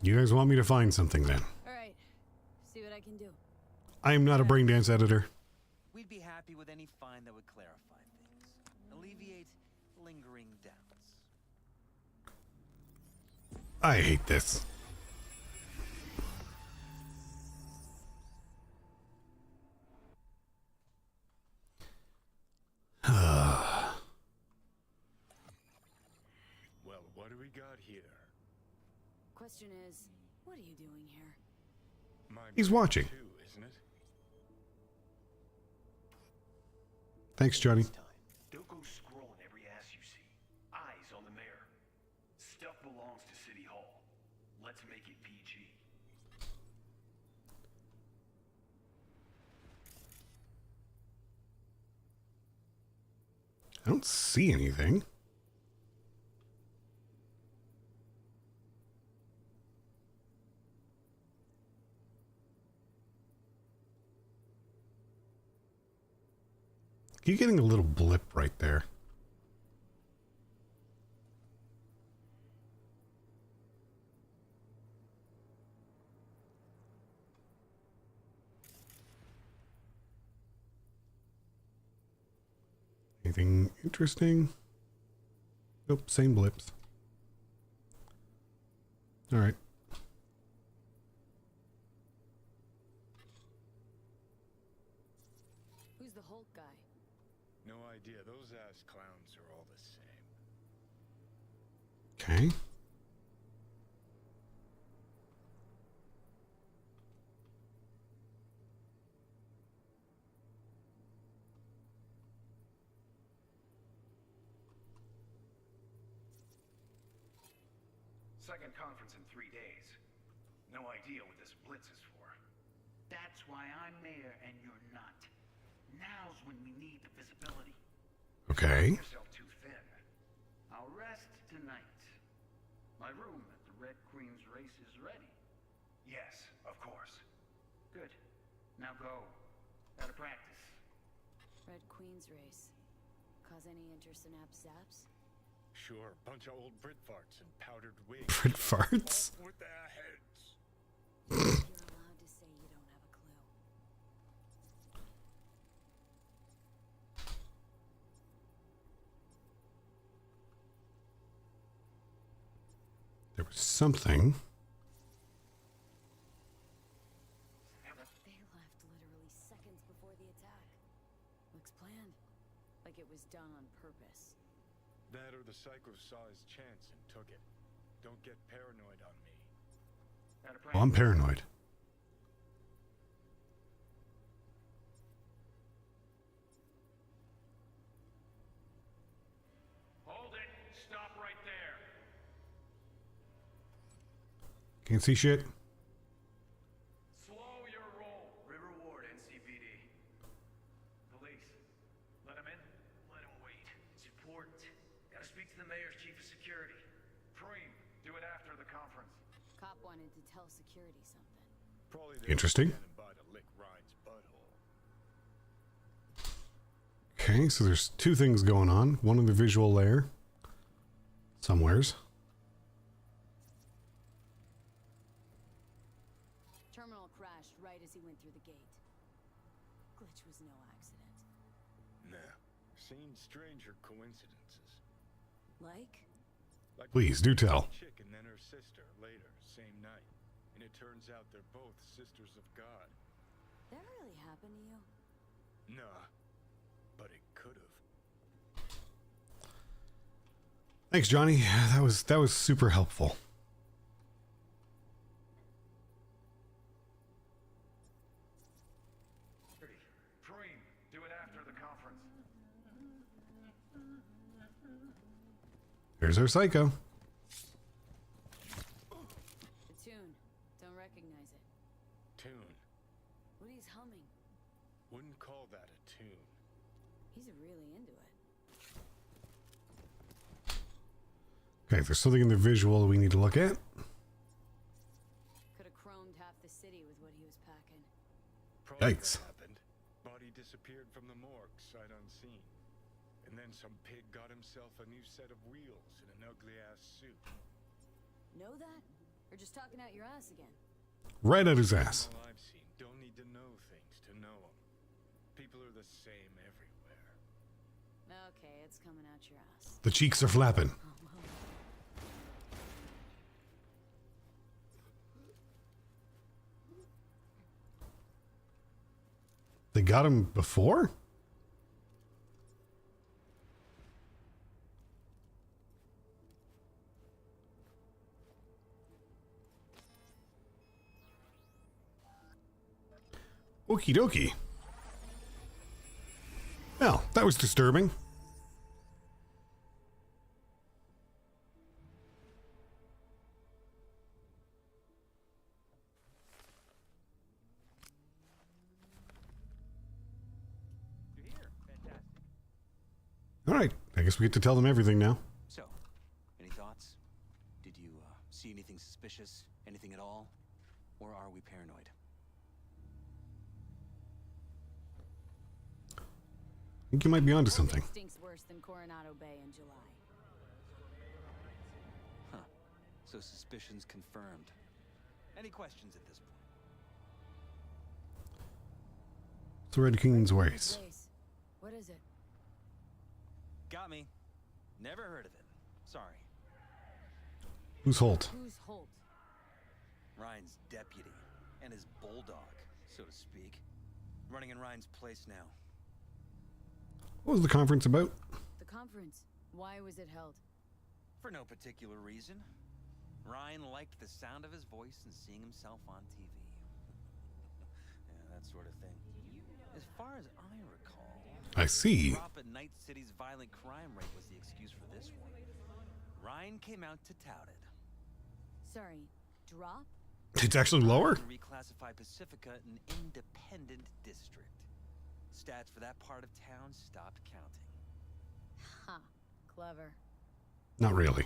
You guys want me to find something then? All right. See what I can do. I am not a brain dance editor. We'd be happy with any find that would clarify things, alleviate lingering doubts. I hate this. Well, what do we got here? Question is, what are you doing here? My He's brain watching. Too, isn't it? Thanks, Johnny. This time, don't go scrolling every ass you see. Eyes on the mayor. Stuff belongs to City Hall. Let's make it PG. I don't see anything. You're getting a little blip right there. Anything interesting? Nope, same blips. Alright. Who's the Hulk guy? No idea. Those ass clowns are all the same. Okay. Second conference in 3 days. No idea what this blitz is for. That's why I'm mayor and you're not. Now's when we need the visibility. Okay. Yourself too thin. I'll rest tonight. My room at the Red Queen's race is ready. Yes, of course. Good. Now go. Gotta practice. Red Queen's race. Cause any intersynapse zaps? Sure, bunch of old Brit farts and powdered wigs. Brit farts? Off with their heads. You're allowed to say you don't have a clue. There was something. They left literally seconds before the attack. Looks planned. Like it was done on purpose. That or the psycho saw his chance and took it. Don't get paranoid on me. Gotta Well, I'm practice. paranoid. Hold it. Stop right there. Can't see shit. Slow your roll. River Ward, NCPD. Police. Let him in? Let him wait. It's important. Gotta speak to the mayor's chief of security. Preem, do it after the conference. Cop wanted to tell security something. Probably Interesting. standing by to lick Ryan's butthole. Okay, so there's two things going on. One in the visual layer. Somewheres. Terminal crashed right as he went through the gate. Glitch was no accident. Nah. Seen stranger coincidences. Like? Like Please, do tell. chick and then her sister later, same night. And it turns out they're both sisters of God. That really happened to you? Nah. But it could have. Thanks, Johnny. That was super helpful. Preem, do it after the conference. There's our psycho. The tune. Don't recognize it. Tune. What he's humming. Wouldn't call that a tune. He's really into it. Okay, there's something in the visual we need to look at. Could have chromed half the city with what he was packing. Probably Yikes. that happened. Body disappeared from the morgue, sight unseen. And then some pig got himself a new set of wheels in an ugly-ass suit. Know that? Or just talking out your ass again? Right at his ass. All I've seen, don't need to know things to know them. People are the same everywhere. Okay, it's coming out your ass. The cheeks are flapping. They got him before? Okie dokie. Well, that was disturbing. You're here. Fantastic. All right, I guess we get to tell them everything now. So, any thoughts? Did you see anything suspicious? Anything at all? Or are we paranoid? I think you might be onto something. Stinks worse than Coronado Bay in July. Huh. So suspicions confirmed. Any questions at this point? It's the Red King's ways. What is it? Got me. Never heard of it. Sorry. Who's Holt? Who's Holt? Ryan's deputy. And his bulldog, so to speak. Running in Ryan's place now. What was the conference about? The conference. Why was it held? For no particular reason. Ryan liked the sound of his voice and seeing himself on TV. Yeah, that sort of thing. As far as I recall, I see. the drop at Night City's violent crime rate was the excuse for this one. Ryan came out to tout it. Sorry, drop? It's actually lower? Reclassify Pacifica an independent district. Stats for that part of town stopped counting. Ha, clever. Not really.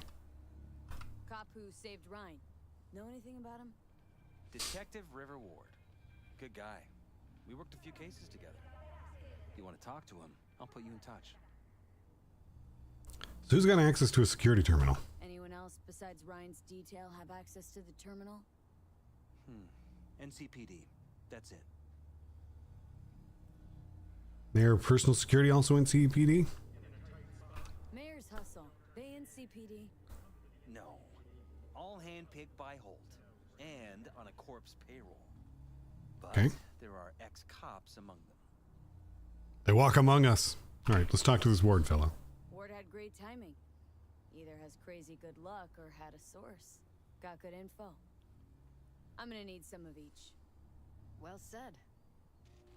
Cop who saved Ryan. Know anything about him? Detective River Ward. Good guy. We worked a few cases together. If you want to talk to him, I'll put you in touch. So who's got access to a security terminal? Anyone else besides Ryan's detail have access to the terminal? NCPD. That's it. Their personal security also in CPD? Mayor's hustle. They in CPD? No. All handpicked by Holt. And on a corpse payroll. But Okay. there are ex-cops among them. They walk among us. All right, let's talk to this Ward fellow. Ward had great timing. Either has crazy good luck or had a source. Got good info. I'm gonna need some of each. Well said.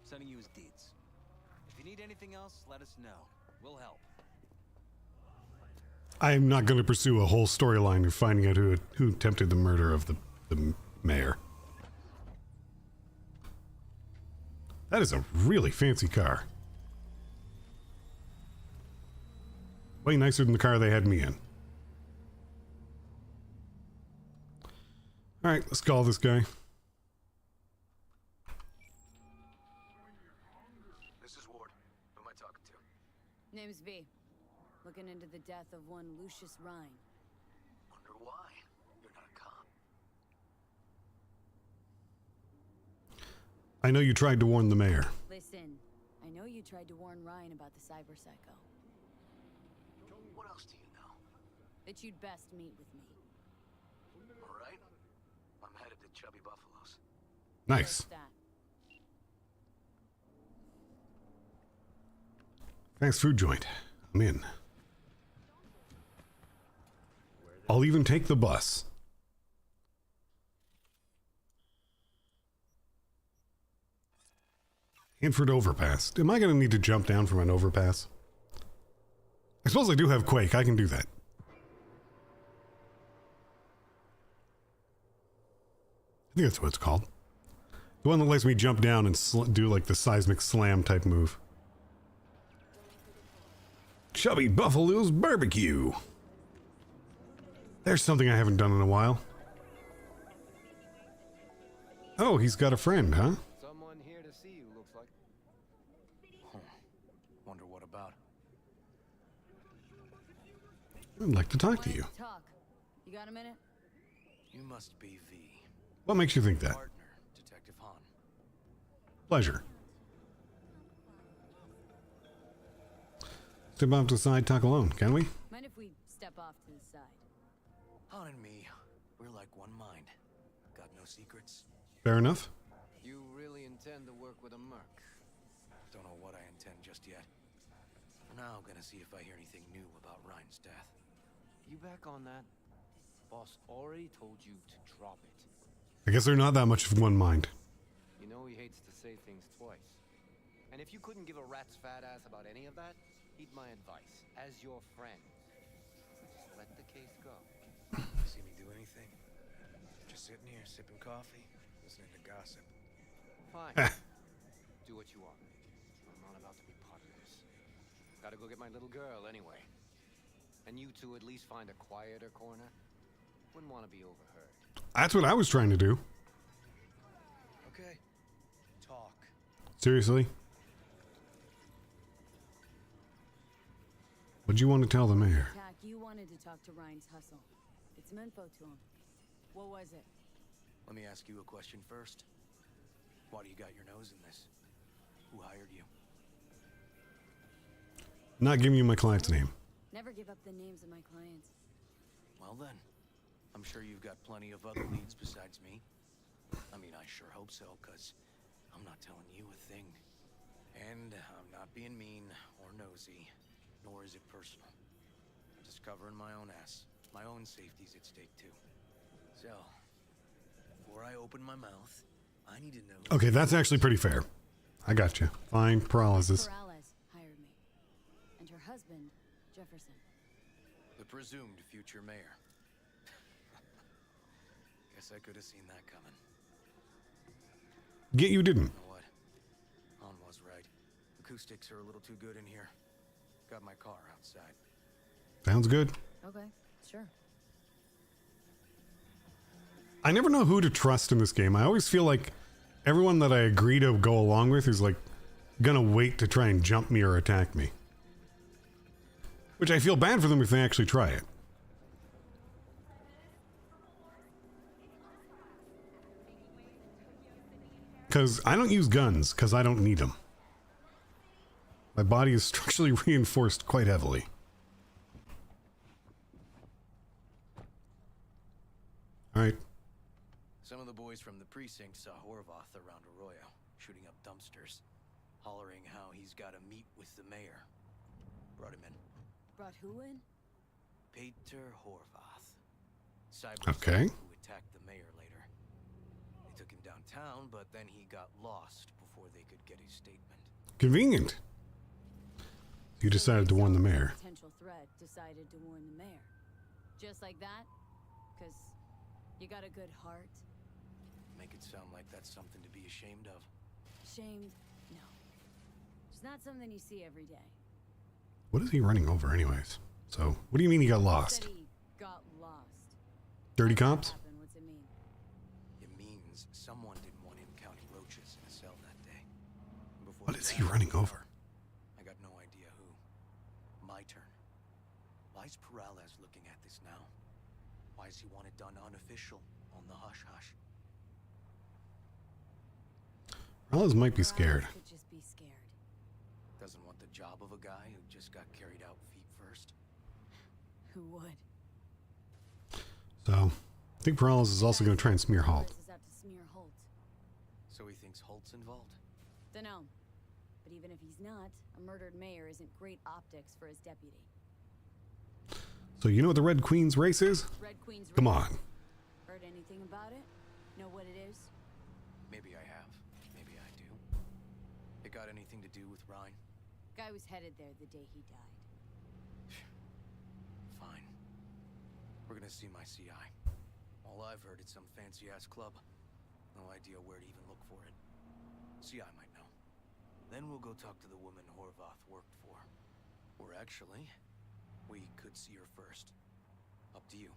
Sending you his deeds. If you need anything else, let us know. We'll help. I'm not going to pursue a whole storyline of finding out who attempted the murder of the mayor. That is a really fancy car. Way nicer than the car they had me in. Alright, let's call this guy. This is Ward. Who am I talking to? Name's V. Looking into the death of one Lucius Rhine. Wonder why? You're not a cop. I know you tried to warn the mayor. Listen, I know you tried to warn Ryan about the cyber psycho. What else do you know? That you'd best meet with me. All right. I'm headed to Chubby Buffalo's. Nice. Where's that? Fast food joint. I'm in. I'll even take the bus. Hanford overpass. Am I going to need to jump down from an overpass? I suppose I do have Quake. I can do that. I think that's what it's called. The one that lets me jump down and do like the seismic slam type move. Chubby Buffalo's Barbecue. There's something I haven't done in a while. Oh, he's got a friend, huh? Someone here to see you, looks like. Wonder what about? I'd like to talk to you. Talk. You got a minute? You must be V. What makes you think that? Partner, Detective Hahn. Pleasure. Step off to the side, talk alone, can we? Mind if we step off to the side? Hahn and me, we're like one mind. Got no secrets. Fair enough. You really intend to work with a merc? Don't know what I intend just yet. For now, I'm gonna see if I hear anything new about Ryan's death. You back on that? Boss already told you to drop it. I guess they're not that much of one mind. You know he hates to say things twice. And if you couldn't give a rat's fat ass about any of that, heed my advice. As your friend, just let the case go. See me do anything? Just sitting here, sipping coffee, listening to gossip. Fine. Do what you want. I'm not about to be part of this. Gotta go get my little girl anyway. And you two at least find a quieter corner. Wouldn't want to be overheard. That's what I was trying to do. Okay. Talk. Seriously? What'd you want to tell the mayor? Tack, you wanted to talk to Ryan's hustle. Get some info to him. What was it? Let me ask you a question first. Why do you got your nose in this? Who hired you? Not giving you my client's name. up the names of my clients. Well then, I'm sure you've got plenty of other leads besides me. I mean, I sure hope so, because I'm not telling you a thing. And I'm not being mean or nosy, nor is it personal. I'm just covering my own ass. My own safety's at stake, too. So, before I open my mouth, I need to know... Okay, that's actually pretty fair. I got you. Fine, paralysis. Perales hired me. And her husband, Jefferson. The presumed future mayor. Guess I could have seen that coming. Get you didn't. You know what? On was right. Acoustics are a little too good in here. Got my car outside. Sounds good. Okay, sure. I never know who to trust in this game. I always feel like everyone that I agree to go along with is like gonna wait to try and jump me or attack me. Which I feel bad for them if they actually try it. Because I don't use guns, because I don't need them. My body is structurally reinforced quite heavily. Alright. Some of the boys from the precinct saw Horvath around Arroyo, shooting up dumpsters, hollering how he's got to meet with the mayor. Brought him in. Brought who in? Peter Horvath. Cyberpunk, Okay. who attacked the mayor later. They took him downtown, but then he got lost before they could get his statement. Convenient. You decided to warn the mayor. Potential threat decided to warn the mayor. Just like that? Because you got a good heart? Make it sound like that's something to be ashamed of. Shamed? No. It's not something you see every day. What is he running over anyways? So, what do you mean he got lost? Said he got lost. Dirty How'd that cops? happen? What's it mean? It means someone didn't want him counting roaches in a cell that day. Before What the is he ban, running over? I got no idea who. My turn. Why's Perales looking at this now? Why does he want it done unofficial, on the hush-hush? Perales might be scared. Could just be scared. Doesn't want the job of a guy who just got carried out feet first. Who would? So, I think Perales is also going to try and smear Halt. Is out to smear Holt. So he thinks Holt's involved? Dunno. But even if he's not, a murdered mayor isn't great optics for his deputy. So, you know what the Red Queen's race is? Red Queen's Come race. on. Heard anything about it? Know what it is? Maybe I have. Maybe I do. It got anything to do with Rhine? Guy was headed there the day he died. Fine. We're gonna see my CI. All I've heard, it's some fancy-ass club. No idea where to even look for it. CI might know. Then we'll go talk to the woman Horvath worked for. Or actually, we could see her first. Up to you.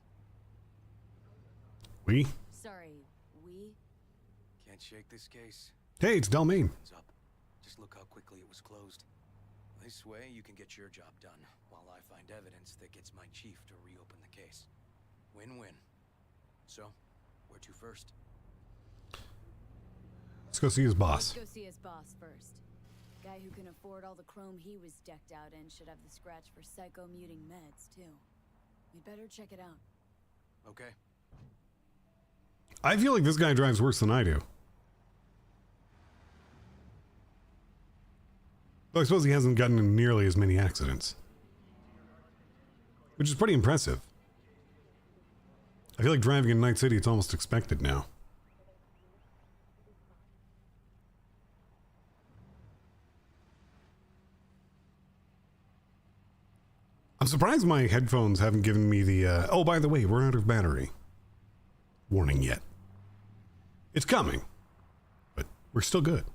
We? Sorry, we? Can't shake this case. Hey, it's Delmain. Up. Just look how quickly it was closed. This way, you can get your job done, while I find evidence that gets my chief to reopen the case. Win-win. So, where to first? Let's go see his boss. Let's go see his boss first. Guy who can afford all the chrome he was decked out in should have the scratch for psycho-muting meds, too. We'd better check it out. Okay. I feel like this guy drives worse than I do. Though I suppose he hasn't gotten in nearly as many accidents. Which is pretty impressive. I feel like driving in Night City, it's almost expected now. I'm surprised my headphones haven't given me the, oh, by the way, we're out of battery warning yet. It's coming, but we're still good.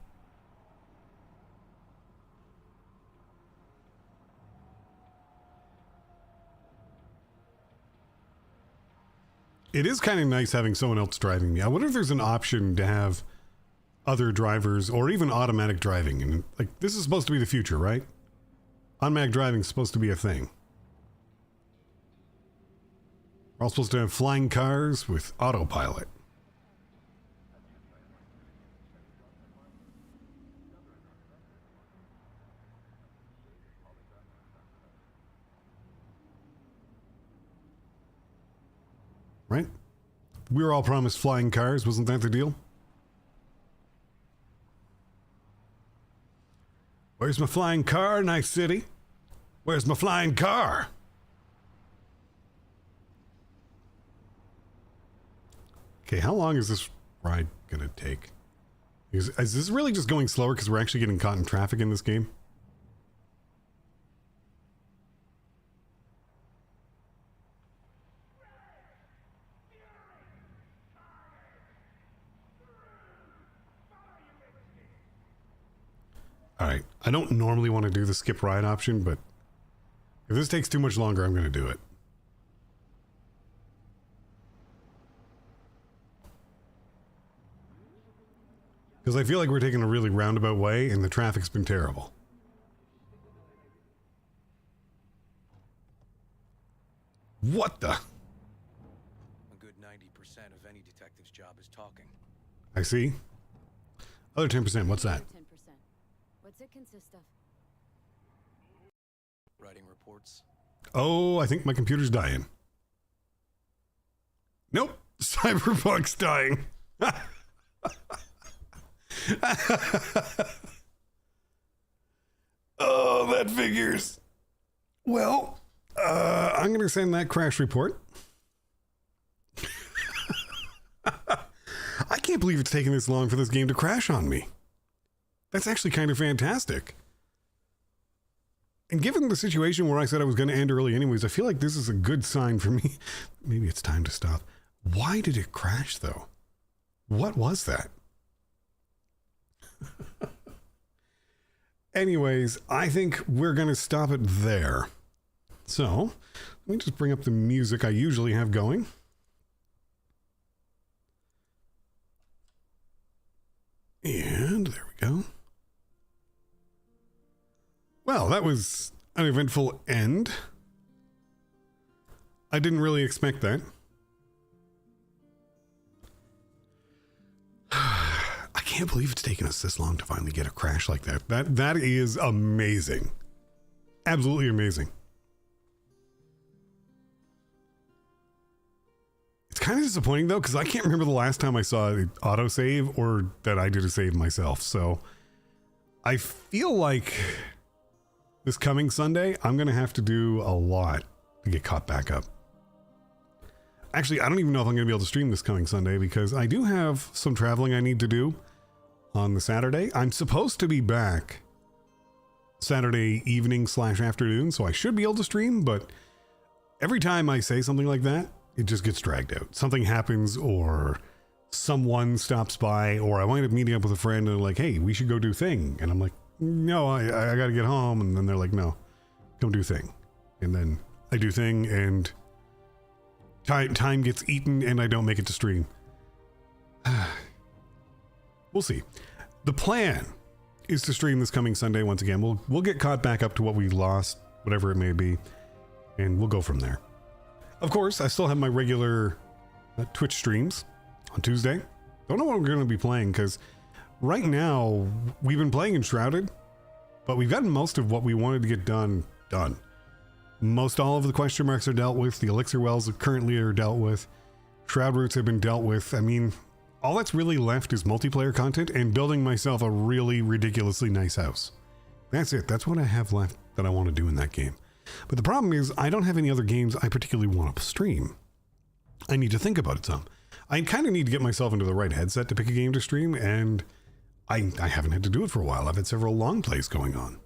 It is kind of nice having someone else driving me. I wonder if there's an option to have other drivers or even automatic driving. And like, this is supposed to be the future, right? Automatic driving is supposed to be a thing. We're all supposed to have flying cars with autopilot. right? We were all promised flying cars. Wasn't that the deal? Where's my flying car, Night City? Where's my flying car? Okay, how long is this ride gonna take? Is this really just going slower because we're actually getting caught in traffic in this game? Alright, I don't normally want to do the skip ride option, but if this takes too much longer, I'm going to do it. Because I feel like we're taking a really roundabout way and the traffic's been terrible. What the? A good 90% of any detective's job is talking. I see. Other 10%, what's that? 10%. What's it consist of? Writing reports. Oh, I think my computer's dying. Nope. Cyberpunk's dying. Oh, that figures. Well, I'm going to send that crash report. I can't believe it's taken this long for this game to crash on me. That's actually kind of fantastic. And given the situation where I said I was going to end early anyways, I feel like this is a good sign for me. Maybe it's time to stop. Why did it crash, though? What was that? Anyways, I think we're going to stop it there. So, let me just bring up the music I usually have going. And there we go. Well, that was an eventful end. I didn't really expect that. I can't believe it's taken us this long to finally get a crash like that. That is amazing. Absolutely amazing. It's kind of disappointing though, because I can't remember the last time I saw an autosave or that I did a save myself. So I feel like this coming Sunday, I'm going to have to do a lot to get caught back up. Actually, I don't even know if I'm going to be able to stream this coming Sunday because I do have some traveling I need to do on the Saturday. I'm supposed to be back Saturday evening / afternoon, so I should be able to stream, but every time I say something like that, it just gets dragged out. Something happens or someone stops by or I wind up meeting up with a friend and they're like, hey, we should go do thing. And I'm like, no, I got to get home. And then they're like, no, don't do thing. And then I do thing and time gets eaten and I don't make it to stream. We'll see. The plan is to stream this coming Sunday once again. We'll get caught back up to what we lost, whatever it may be, and we'll go from there. Of course, I still have my regular Twitch streams on Tuesday. Don't know what we're going to be playing because right now we've been playing Enshrouded, but we've gotten most of what we wanted to get done. Most all of the question marks are dealt with. The elixir wells currently are dealt with. Shroud roots have been dealt with. I mean, all that's really left is multiplayer content and building myself a really ridiculously nice house. That's it. That's what I have left that I want to do in that game. But the problem is I don't have any other games I particularly want to stream. I need to think about it some. I kind of need to get myself into the right headset to pick a game to stream, and I haven't had to do it for a while. I've had several long plays going on.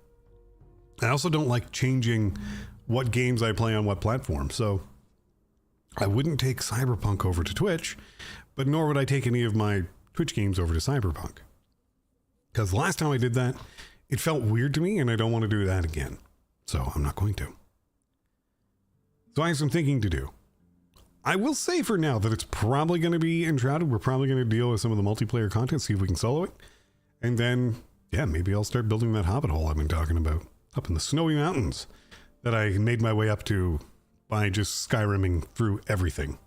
I also don't like changing what games I play on what platform, so I wouldn't take Cyberpunk over to Twitch, but nor would I take any of my Twitch games over to Cyberpunk. Because the last time I did that, it felt weird to me, and I don't want to do that again. So I'm not going to. So I have some thinking to do. I will say for now that it's probably going to be Enshrouded. We're probably going to deal with some of the multiplayer content, see if we can solo it. And then, yeah, maybe I'll start building that hobbit hole I've been talking about up in the snowy mountains that I made my way up to by just Skyrimming through everything.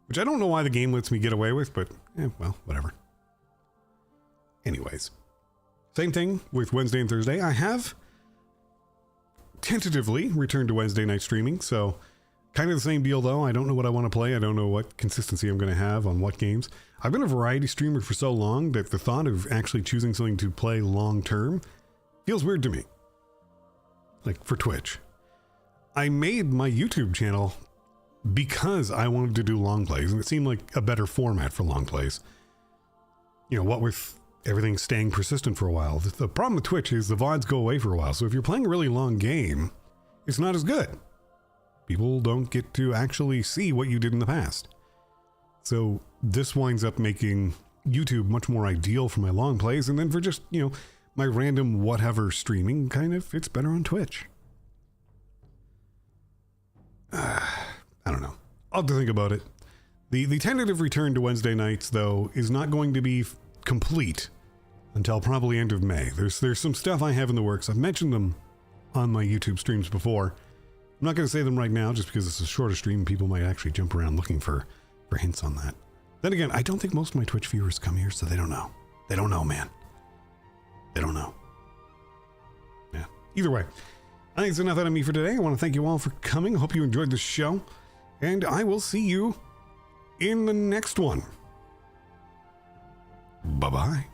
Which I don't know why the game lets me get away with, but, well, whatever. Anyways. Same thing with Wednesday and Thursday. I have tentatively returned to Wednesday night streaming, so Kind of the same deal though. I don't know what I want to play. I don't know what consistency I'm going to have on what games. I've been a variety streamer for so long that the thought of actually choosing something to play long term feels weird to me. Like for Twitch. I made my YouTube channel because I wanted to do long plays, and it seemed like a better format for long plays. You know, what with everything staying persistent for a while. The problem with Twitch is the VODs go away for a while, so if you're playing a really long game, it's not as good. People don't get to actually see what you did in the past. So this winds up making YouTube much more ideal for my long plays, and then for just, you know, my random whatever streaming, kind of fits better on Twitch. I don't know. I'll have to think about it. The tentative return to Wednesday nights, though, is not going to be complete until probably end of May. There's some stuff I have in the works. I've mentioned them on my YouTube streams before. I'm not going to say them right now just because it's a shorter stream. People might actually jump around looking for hints on that. Then again, I don't think most of my Twitch viewers come here, so they don't know. They don't know, man. They don't know. Yeah. Either way, I think it's enough out of me for today. I want to thank you all for coming. I hope you enjoyed the show. And I will see you in the next one. Bye-bye.